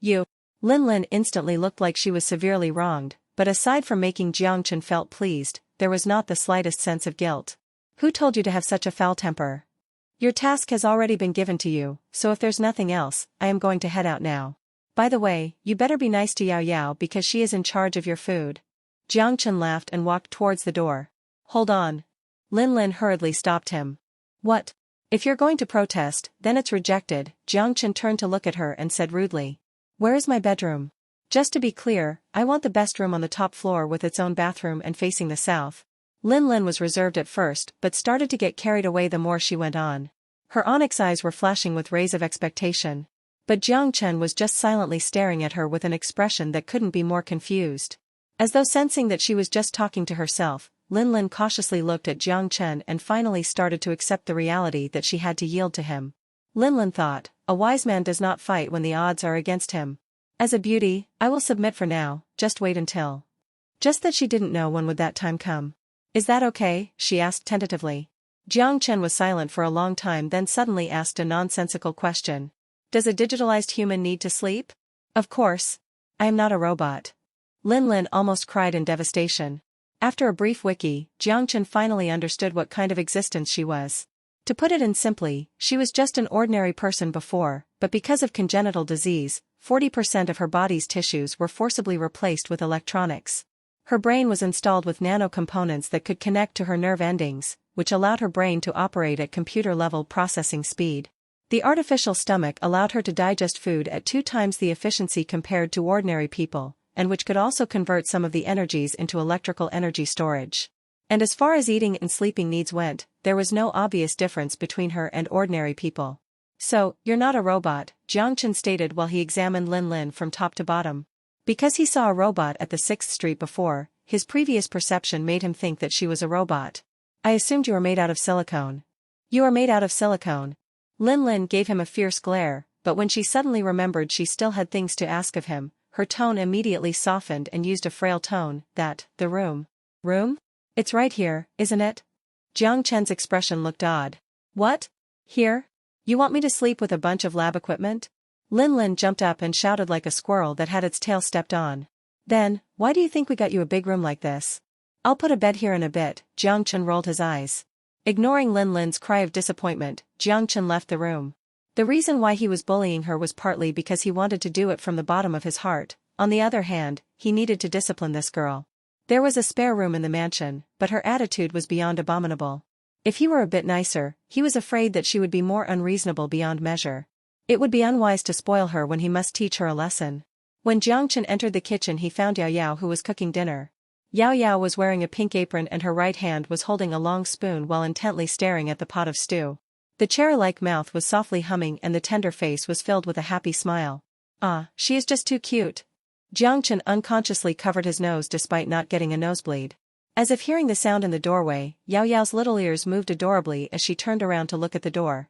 Lin instantly looked like she was severely wronged, but aside from making Jiang Chen felt pleased, there was not the slightest sense of guilt. Who told you to have such a foul temper? Your task has already been given to you, so if there's nothing else, I am going to head out now. By the way, you better be nice to Yao Yao because she is in charge of your food. Jiang Chen laughed and walked towards the door. Hold on. Lin hurriedly stopped him. What? If you're going to protest, then it's rejected. Jiang Chen turned to look at her and said rudely. Where is my bedroom? Just to be clear, I want the best room on the top floor with its own bathroom and facing the south. Lin was reserved at first but started to get carried away the more she went on. Her onyx eyes were flashing with rays of expectation. But Jiang Chen was just silently staring at her with an expression that couldn't be more confused. As though sensing that she was just talking to herself, Lin cautiously looked at Jiang Chen and finally started to accept the reality that she had to yield to him. Lin thought, a wise man does not fight when the odds are against him. As a beauty, I will submit for now, just wait until. Just that she didn't know when would that time come. Is that okay? She asked tentatively. Jiang Chen was silent for a long time, then suddenly asked a nonsensical question. Does a digitalized human need to sleep? Of course. I am not a robot. Lin almost cried in devastation. After a brief wiki, Jiang Chen finally understood what kind of existence she was. To put it in simply, she was just an ordinary person before, but because of congenital disease, 40% of her body's tissues were forcibly replaced with electronics. Her brain was installed with nano-components that could connect to her nerve endings, which allowed her brain to operate at computer-level processing speed. The artificial stomach allowed her to digest food at 2 times the efficiency compared to ordinary people, and which could also convert some of the energies into electrical energy storage. And as far as eating and sleeping needs went, there was no obvious difference between her and ordinary people. So, you're not a robot, Jiang Chen stated while he examined Lin from top to bottom. Because he saw a robot at the 6th Street before, his previous perception made him think that she was a robot. I assumed you were made out of silicone. You are made out of silicone. Lin gave him a fierce glare, but when she suddenly remembered she still had things to ask of him, her tone immediately softened and used a frail tone, the room. Room? It's right here, isn't it? Jiang Chen's expression looked odd. What? Here? You want me to sleep with a bunch of lab equipment? Lin jumped up and shouted like a squirrel that had its tail stepped on. Then, why do you think we got you a big room like this? I'll put a bed here in a bit. Jiang Chen rolled his eyes. Ignoring Lin's cry of disappointment, Jiang Chen left the room. The reason why he was bullying her was partly because he wanted to do it from the bottom of his heart. On the other hand, he needed to discipline this girl. There was a spare room in the mansion, but her attitude was beyond abominable. If he were a bit nicer, he was afraid that she would be more unreasonable beyond measure. It would be unwise to spoil her when he must teach her a lesson. When Jiang Chen entered the kitchen, he found Yao Yao, who was cooking dinner. Yao Yao was wearing a pink apron and her right hand was holding a long spoon while intently staring at the pot of stew. The cherry-like mouth was softly humming and the tender face was filled with a happy smile. Ah, she is just too cute. Jiang Chen unconsciously covered his nose despite not getting a nosebleed. As if hearing the sound in the doorway, Yao Yao's little ears moved adorably as she turned around to look at the door.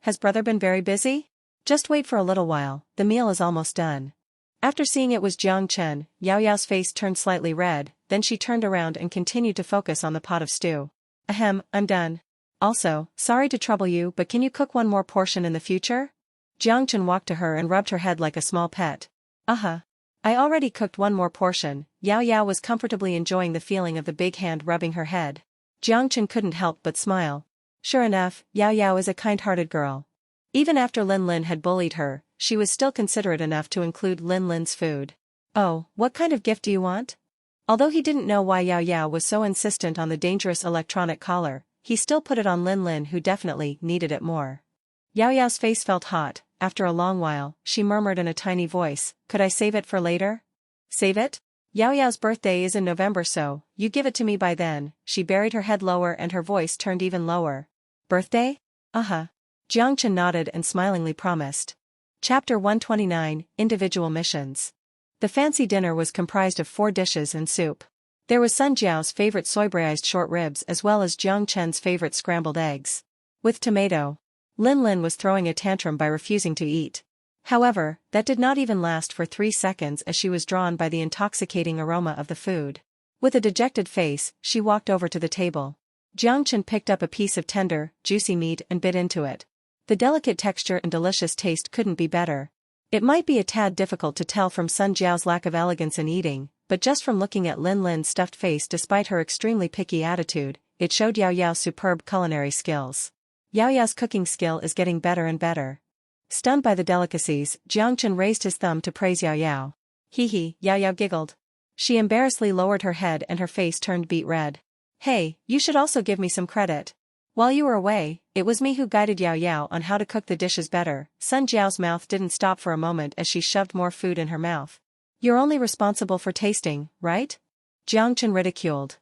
Has brother been very busy? Just wait for a little while, the meal is almost done. After seeing it was Jiang Chen, Yao Yao's face turned slightly red, then she turned around and continued to focus on the pot of stew. I'm done. Also, sorry to trouble you, but can you cook one more portion in the future? Jiang Chen walked to her and rubbed her head like a small pet. I already cooked one more portion. Yao Yao was comfortably enjoying the feeling of the big hand rubbing her head. Jiang Chen couldn't help but smile. Sure enough, Yao Yao is a kind-hearted girl. Even after Lin had bullied her, she was still considerate enough to include Lin's food. Oh, what kind of gift do you want? Although he didn't know why Yao Yao was so insistent on the dangerous electronic collar, he still put it on Lin, who definitely needed it more. Yao Yao's face felt hot. After a long while, she murmured in a tiny voice, could I save it for later? Save it? Yao Yao's birthday is in November, so you give it to me by then. She buried her head lower and her voice turned even lower. Birthday? Jiang Chen nodded and smilingly promised. Chapter 129, Individual Missions. The fancy dinner was comprised of 4 dishes and soup. There was Sun Jiao's favorite soy-braised short ribs as well as Jiang Chen's favorite scrambled eggs. With tomato. Lin was throwing a tantrum by refusing to eat. However, that did not even last for 3 seconds as she was drawn by the intoxicating aroma of the food. With a dejected face, she walked over to the table. Jiang Chen picked up a piece of tender, juicy meat and bit into it. The delicate texture and delicious taste couldn't be better. It might be a tad difficult to tell from Sun Jiao's lack of elegance in eating, but just from looking at Lin's stuffed face despite her extremely picky attitude, it showed Yao Yao's superb culinary skills. Yao Yao's cooking skill is getting better and better. Stunned by the delicacies, Jiang Chen raised his thumb to praise Yao Yao. Hee, Yao Yao giggled. She embarrassedly lowered her head and her face turned beet red. Hey, you should also give me some credit. While you were away, it was me who guided Yao Yao on how to cook the dishes better. Sun Jiao's mouth didn't stop for a moment as she shoved more food in her mouth. You're only responsible for tasting, right? Jiang Chen ridiculed.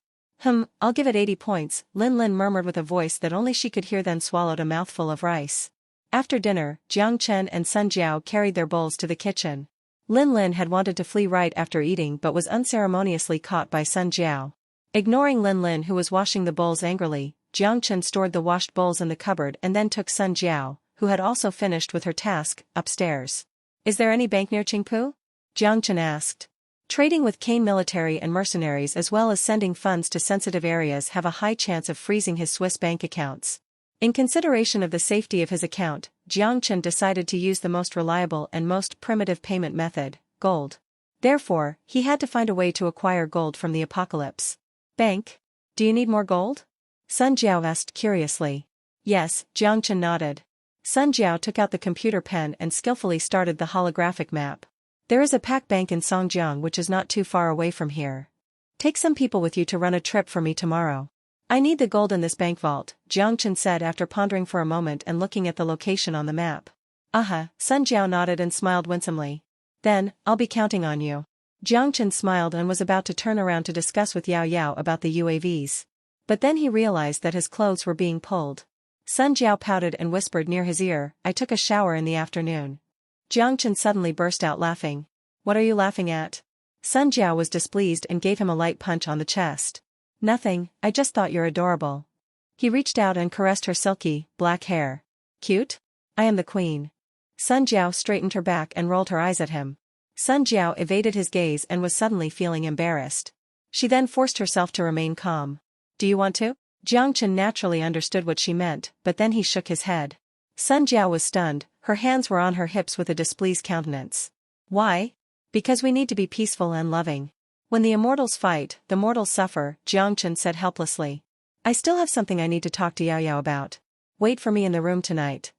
I'll give it 80 points, Lin murmured with a voice that only she could hear, then swallowed a mouthful of rice. After dinner, Jiang Chen and Sun Jiao carried their bowls to the kitchen. Lin had wanted to flee right after eating but was unceremoniously caught by Sun Jiao. Ignoring Lin, who was washing the bowls angrily, Jiang Chen stored the washed bowls in the cupboard and then took Sun Jiao, who had also finished with her task, upstairs. Is there any bank near Qingpu? Jiang Chen asked. Trading with Kane military and mercenaries as well as sending funds to sensitive areas have a high chance of freezing his Swiss bank accounts. In consideration of the safety of his account, Jiang Chen decided to use the most reliable and most primitive payment method, gold. Therefore, he had to find a way to acquire gold from the apocalypse. Bank? Do you need more gold? Sun Jiao asked curiously. Yes, Jiang Chen nodded. Sun Jiao took out the computer pen and skillfully started the holographic map. There is a pack bank in Songjiang which is not too far away from here. Take some people with you to run a trip for me tomorrow. I need the gold in this bank vault, Jiang Chen said after pondering for a moment and looking at the location on the map. Sun Jiao nodded and smiled winsomely. Then, I'll be counting on you. Jiang Chen smiled and was about to turn around to discuss with Yao Yao about the UAVs. But then he realized that his clothes were being pulled. Sun Jiao pouted and whispered near his ear, I took a shower in the afternoon. Jiang Chen suddenly burst out laughing. What are you laughing at? Sun Jiao was displeased and gave him a light punch on the chest. Nothing, I just thought you're adorable. He reached out and caressed her silky, black hair. Cute? I am the queen. Sun Jiao straightened her back and rolled her eyes at him. Sun Jiao evaded his gaze and was suddenly feeling embarrassed. She then forced herself to remain calm. Do you want to? Jiang Chen naturally understood what she meant, but then he shook his head. Sun Jiao was stunned, her hands were on her hips with a displeased countenance. Why? Because we need to be peaceful and loving. When the immortals fight, the mortals suffer, Jiang Chen said helplessly. I still have something I need to talk to Yao Yao about. Wait for me in the room tonight.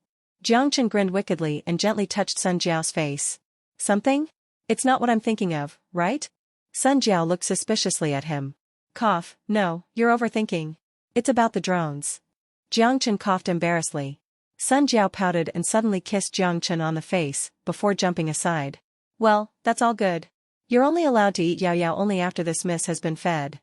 Jiang Chen grinned wickedly and gently touched Sun Jiao's face. Something? It's not what I'm thinking of, right? Sun Jiao looked suspiciously at him. Cough, no, you're overthinking. It's about the drones. Jiang Chen coughed embarrassedly. Sun Jiao pouted and suddenly kissed Jiang Chen on the face, before jumping aside. Well, that's all good. You're only allowed to eat Yao Yao only after this miss has been fed.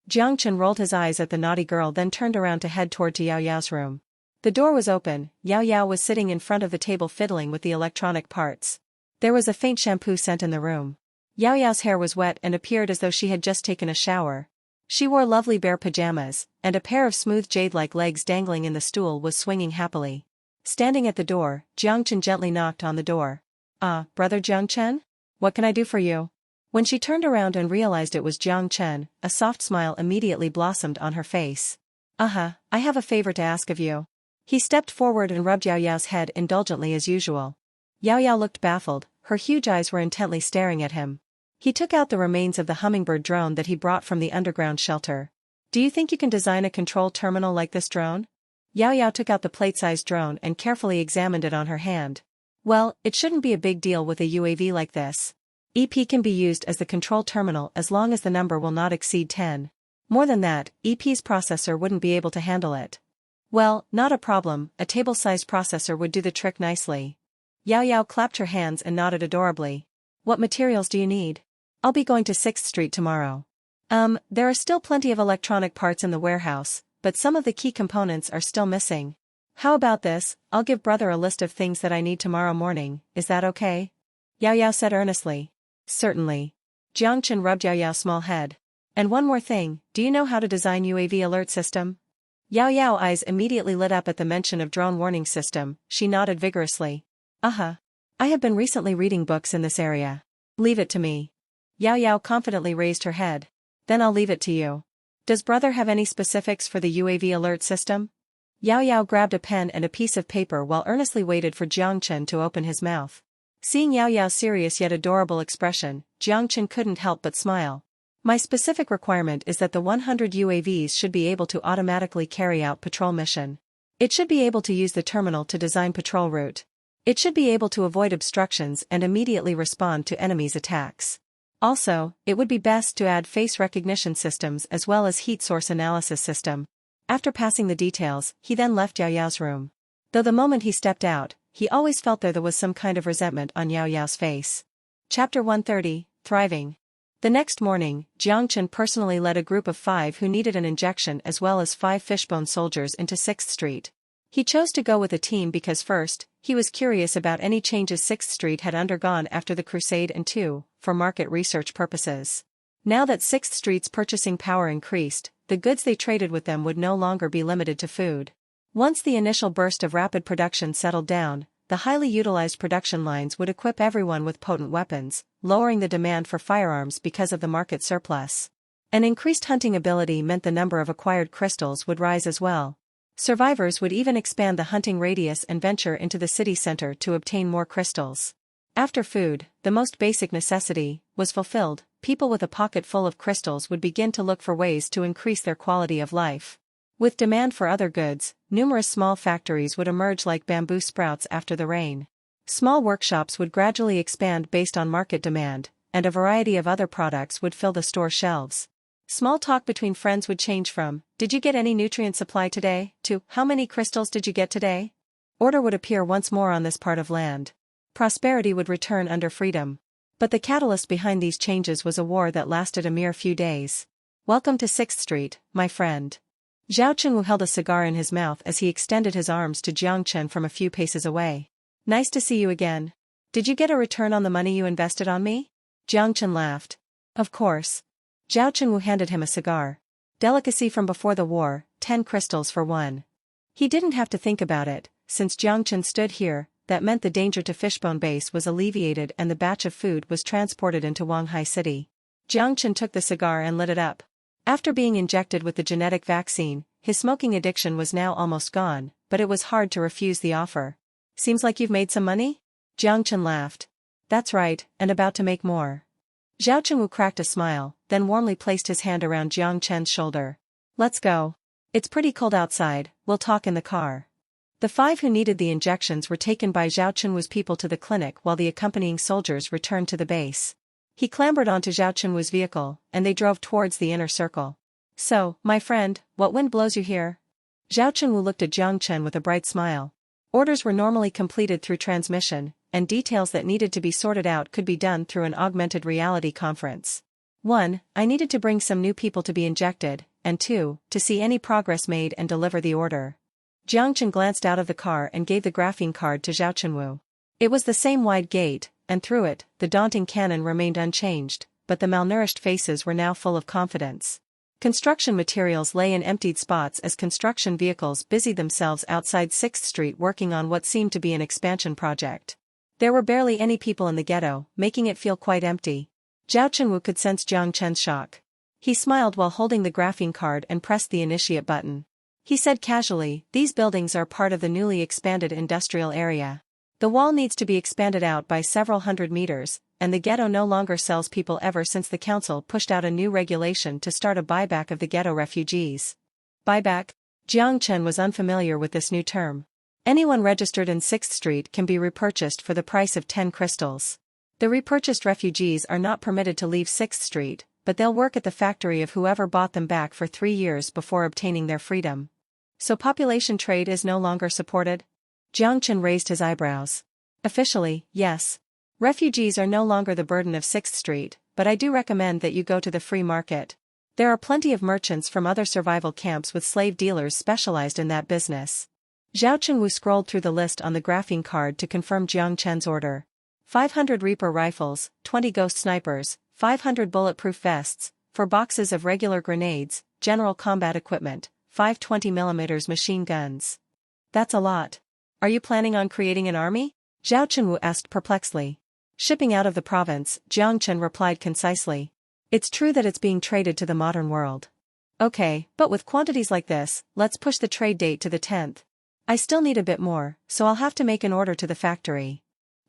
Jiang Chen rolled his eyes at the naughty girl then turned around to head toward Yao Yao's room. The door was open, Yao Yao was sitting in front of the table fiddling with the electronic parts. There was a faint shampoo scent in the room. Yao Yao's hair was wet and appeared as though she had just taken a shower. She wore lovely bare pajamas, and a pair of smooth jade-like legs dangling in the stool was swinging happily. Standing at the door, Jiang Chen gently knocked on the door. Brother Jiang Chen? What can I do for you? When she turned around and realized it was Jiang Chen, a soft smile immediately blossomed on her face. I have a favor to ask of you. He stepped forward and rubbed Yao Yao's head indulgently as usual. Yao Yao looked baffled, her huge eyes were intently staring at him. He took out the remains of the hummingbird drone that he brought from the underground shelter. Do you think you can design a control terminal like this drone? Yao Yao took out the plate-sized drone and carefully examined it on her hand. Well, it shouldn't be a big deal with a UAV like this. EP can be used as the control terminal as long as the number will not exceed 10. More than that, EP's processor wouldn't be able to handle it. Well, not a problem, a table-sized processor would do the trick nicely. Yao Yao clapped her hands and nodded adorably. What materials do you need? I'll be going to 6th Street tomorrow. There are still plenty of electronic parts in the warehouse, but some of the key components are still missing. How about this, I'll give brother a list of things that I need tomorrow morning, is that okay? Yao Yao said earnestly. Certainly. Jiang Chen rubbed Yao Yao's small head. And one more thing, do you know how to design UAV alert system? Yao Yao's eyes immediately lit up at the mention of drone warning system, she nodded vigorously. I have been recently reading books in this area. Leave it to me. Yao Yao confidently raised her head. Then I'll leave it to you. Does brother have any specifics for the UAV alert system? Yao Yao grabbed a pen and a piece of paper while earnestly waited for Jiang Chen to open his mouth. Seeing Yao Yao's serious yet adorable expression, Jiang Chen couldn't help but smile. My specific requirement is that the 100 UAVs should be able to automatically carry out patrol mission. It should be able to use the terminal to design patrol route. It should be able to avoid obstructions and immediately respond to enemies' attacks. Also, it would be best to add face recognition systems as well as heat source analysis system. After passing the details, he then left Yao Yao's room. Though the moment he stepped out, he always felt there was some kind of resentment on Yao Yao's face. Chapter 130, Thriving. The next morning, Jiang Chen personally led a group of 5 who needed an injection as well as 5 fishbone soldiers into 6th Street. He chose to go with a team because first, he was curious about any changes 6th Street had undergone after the crusade and 2, for market research purposes. Now that 6th Street's purchasing power increased, the goods they traded with them would no longer be limited to food. Once the initial burst of rapid production settled down, the highly utilized production lines would equip everyone with potent weapons, lowering the demand for firearms because of the market surplus. An increased hunting ability meant the number of acquired crystals would rise as well. Survivors would even expand the hunting radius and venture into the city center to obtain more crystals. After food, the most basic necessity, was fulfilled, people with a pocket full of crystals would begin to look for ways to increase their quality of life. With demand for other goods, numerous small factories would emerge like bamboo sprouts after the rain. Small workshops would gradually expand based on market demand, and a variety of other products would fill the store shelves. Small talk between friends would change from, "Did you get any nutrient supply today?" to, "How many crystals did you get today?" Order would appear once more on this part of land. Prosperity would return under freedom. But the catalyst behind these changes was a war that lasted a mere few days. Welcome to 6th Street, my friend. Zhao Chengwu held a cigar in his mouth as he extended his arms to Jiang Chen from a few paces away. Nice to see you again. Did you get a return on the money you invested on me? Jiang Chen laughed. Of course. Zhao Chengwu handed him a cigar. Delicacy from before the war, 10 crystals for one. He didn't have to think about it, since Jiang Chen stood here, that meant the danger to Fishbone Base was alleviated and the batch of food was transported into Wanghai City. Jiang Chen took the cigar and lit it up. After being injected with the genetic vaccine, his smoking addiction was now almost gone, but it was hard to refuse the offer. Seems like you've made some money? Jiang Chen laughed. That's right, and about to make more. Zhao Chengwu cracked a smile, then warmly placed his hand around Jiang Chen's shoulder. Let's go. It's pretty cold outside, we'll talk in the car. The 5 who needed the injections were taken by Zhao Chengwu's people to the clinic while the accompanying soldiers returned to the base. He clambered onto Zhao Chengwu's vehicle, and they drove towards the inner circle. So, my friend, what wind blows you here? Zhao Chengwu looked at Jiang Chen with a bright smile. Orders were normally completed through transmission, and details that needed to be sorted out could be done through an augmented reality conference. 1. I needed to bring some new people to be injected, and 2. To see any progress made and deliver the order. Jiang Chen glanced out of the car and gave the graphene card to Zhao Chengwu. It was the same wide gate, and through it, the daunting cannon remained unchanged, but the malnourished faces were now full of confidence. Construction materials lay in emptied spots as construction vehicles busied themselves outside 6th Street working on what seemed to be an expansion project. There were barely any people in the ghetto, making it feel quite empty. Zhao Chengwu could sense Jiang Chen's shock. He smiled while holding the graphene card and pressed the initiate button. He said casually, "These buildings are part of the newly expanded industrial area. The wall needs to be expanded out by several hundred meters, and the ghetto no longer sells people ever since the council pushed out a new regulation to start a buyback of the ghetto refugees." Buyback? Jiang Chen was unfamiliar with this new term. Anyone registered in 6th Street can be repurchased for the price of 10 crystals. The repurchased refugees are not permitted to leave 6th Street, but they'll work at the factory of whoever bought them back for 3 years before obtaining their freedom. So population trade is no longer supported? Jiang Chen raised his eyebrows. Officially, yes. Refugees are no longer the burden of 6th Street, but I do recommend that you go to the free market. There are plenty of merchants from other survival camps with slave dealers specialized in that business. Zhao Chengwu scrolled through the list on the graphene card to confirm Jiang Chen's order. 500 Reaper rifles, 20 Ghost snipers, 500 bulletproof vests, 4 boxes of regular grenades, general combat equipment, 5 20mm machine guns. That's a lot. Are you planning on creating an army? Zhao Chengwu asked perplexedly. Shipping out of the province, Jiang Chen replied concisely. It's true that it's being traded to the modern world. Okay, but with quantities like this, let's push the trade date to the 10th. I still need a bit more, so I'll have to make an order to the factory.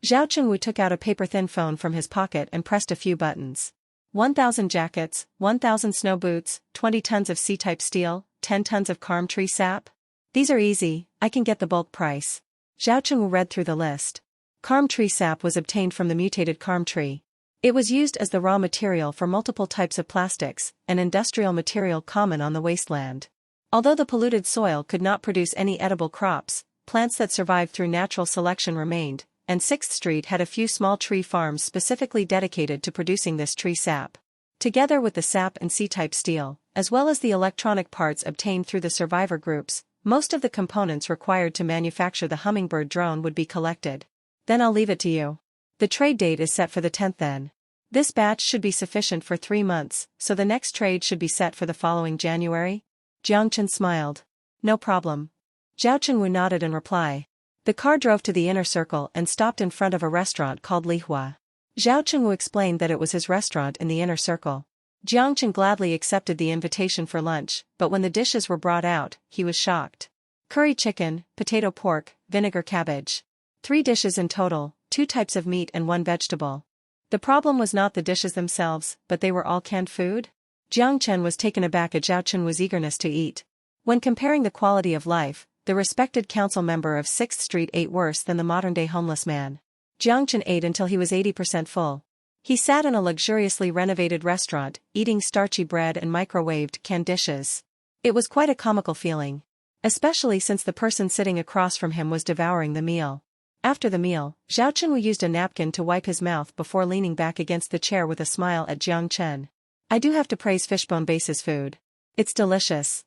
Zhao Chengwu took out a paper-thin phone from his pocket and pressed a few buttons. 1,000 jackets, 1,000 snow boots, 20 tons of C-type steel, 10 tons of carm tree sap. These are easy, I can get the bulk price. Zhao Chengwu read through the list. Carm tree sap was obtained from the mutated carm tree. It was used as the raw material for multiple types of plastics, an industrial material common on the wasteland. Although the polluted soil could not produce any edible crops, plants that survived through natural selection remained, and 6th Street had a few small tree farms specifically dedicated to producing this tree sap. Together with the sap and C-type steel, as well as the electronic parts obtained through the survivor groups, most of the components required to manufacture the hummingbird drone would be collected. Then I'll leave it to you. The trade date is set for the 10th then. This batch should be sufficient for 3 months, so the next trade should be set for the following January? Jiang Chen smiled. No problem. Zhao Chengwu nodded in reply. The car drove to the inner circle and stopped in front of a restaurant called Lihua. Zhao Chengwu explained that it was his restaurant in the inner circle. Jiang Chen gladly accepted the invitation for lunch, but when the dishes were brought out, he was shocked. Curry chicken, potato pork, vinegar cabbage. 3 dishes in total, 2 types of meat and 1 vegetable. The problem was not the dishes themselves, but they were all canned food? Jiang Chen was taken aback at Zhao Chengwu's eagerness to eat. When comparing the quality of life, the respected council member of 6th Street ate worse than the modern-day homeless man. Jiang Chen ate until he was 80% full. He sat in a luxuriously renovated restaurant, eating starchy bread and microwaved canned dishes. It was quite a comical feeling. Especially since the person sitting across from him was devouring the meal. After the meal, Zhao Chengwu used a napkin to wipe his mouth before leaning back against the chair with a smile at Jiang Chen. I do have to praise Fishbone Base's food. It's delicious.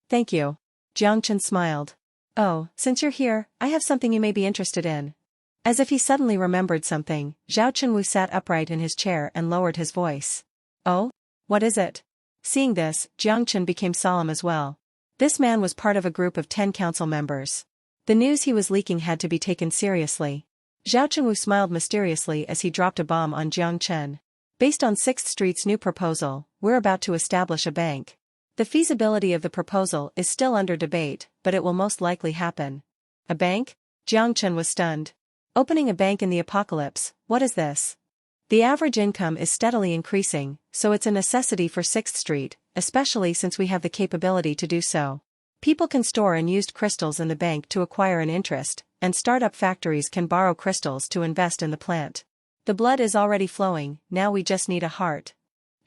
Thank you. Jiang Chen smiled. Oh, since you're here, I have something you may be interested in. As if he suddenly remembered something, Zhao Chengwu sat upright in his chair and lowered his voice. Oh? What is it? Seeing this, Jiang Chen became solemn as well. This man was part of a group of 10 council members. The news he was leaking had to be taken seriously. Zhao Chunwu smiled mysteriously as he dropped a bomb on Jiang Chen. Based on 6th Street's new proposal, we're about to establish a bank. The feasibility of the proposal is still under debate, but it will most likely happen. A bank? Jiang Chen was stunned. Opening a bank in the apocalypse, what is this? The average income is steadily increasing, so it's a necessity for 6th Street, especially since we have the capability to do so. People can store unused crystals in the bank to acquire an interest, and startup factories can borrow crystals to invest in the plant. The blood is already flowing, now we just need a heart.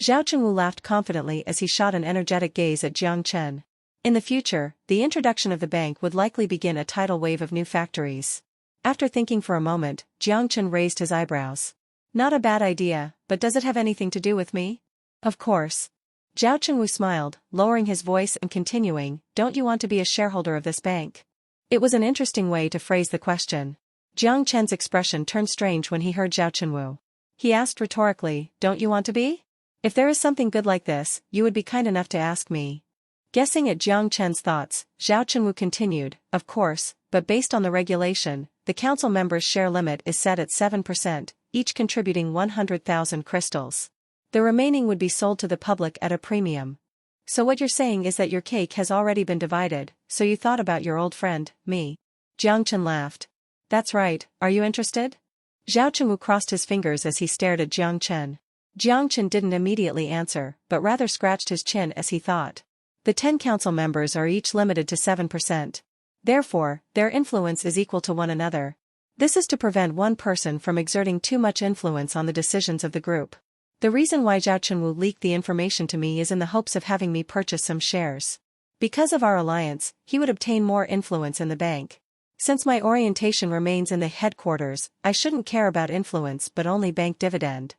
Zhao Chunwu laughed confidently as he shot an energetic gaze at Jiang Chen. In the future, the introduction of the bank would likely begin a tidal wave of new factories. After thinking for a moment, Jiang Chen raised his eyebrows. Not a bad idea, but does it have anything to do with me? Of course. Zhao Chunwu smiled, lowering his voice and continuing, don't you want to be a shareholder of this bank? It was an interesting way to phrase the question. Jiang Chen's expression turned strange when he heard Zhao Chunwu. He asked rhetorically, don't you want to be? If there is something good like this, you would be kind enough to ask me. Guessing at Jiang Chen's thoughts, Zhao Chunwu continued, of course, but based on the regulation, the council members' share limit is set at 7%, each contributing 100,000 crystals. The remaining would be sold to the public at a premium. So what you're saying is that your cake has already been divided, so you thought about your old friend, me. Jiang Chen laughed. That's right, are you interested? Zhao Chunwu crossed his fingers as he stared at Jiang Chen. Jiang Chen didn't immediately answer, but rather scratched his chin as he thought. The 10 council members are each limited to 7%. Therefore, their influence is equal to one another. This is to prevent one person from exerting too much influence on the decisions of the group. The reason why Zhao Chunwu leaked the information to me is in the hopes of having me purchase some shares. Because of our alliance, he would obtain more influence in the bank. Since my orientation remains in the headquarters, I shouldn't care about influence but only bank dividend.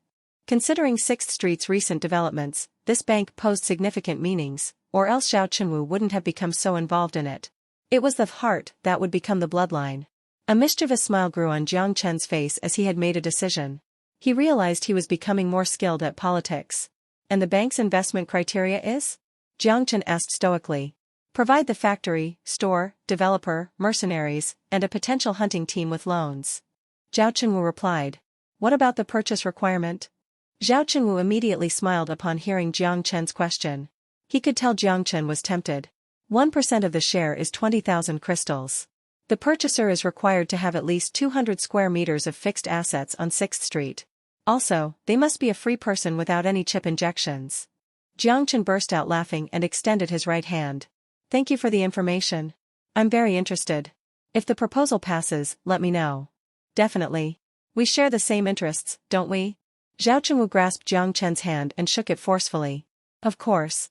Considering 6th Street's recent developments, this bank posed significant meanings, or else Zhao Chunwu wouldn't have become so involved in it. It was the heart that would become the bloodline. A mischievous smile grew on Jiang Chen's face as he had made a decision. He realized he was becoming more skilled at politics. And the bank's investment criteria is? Jiang Chen asked stoically. Provide the factory, store, developer, mercenaries, and a potential hunting team with loans. Zhao Chunwu replied. What about the purchase requirement? Zhao Chunwu immediately smiled upon hearing Jiang Chen's question. He could tell Jiang Chen was tempted. 1% of the share is 20,000 crystals. The purchaser is required to have at least 200 square meters of fixed assets on 6th Street. Also, they must be a free person without any chip injections. Jiang Chen burst out laughing and extended his right hand. Thank you for the information. I'm very interested. If the proposal passes, let me know. Definitely. We share the same interests, don't we? Zhao Chunwu grasped Jiang Chen's hand and shook it forcefully. Of course.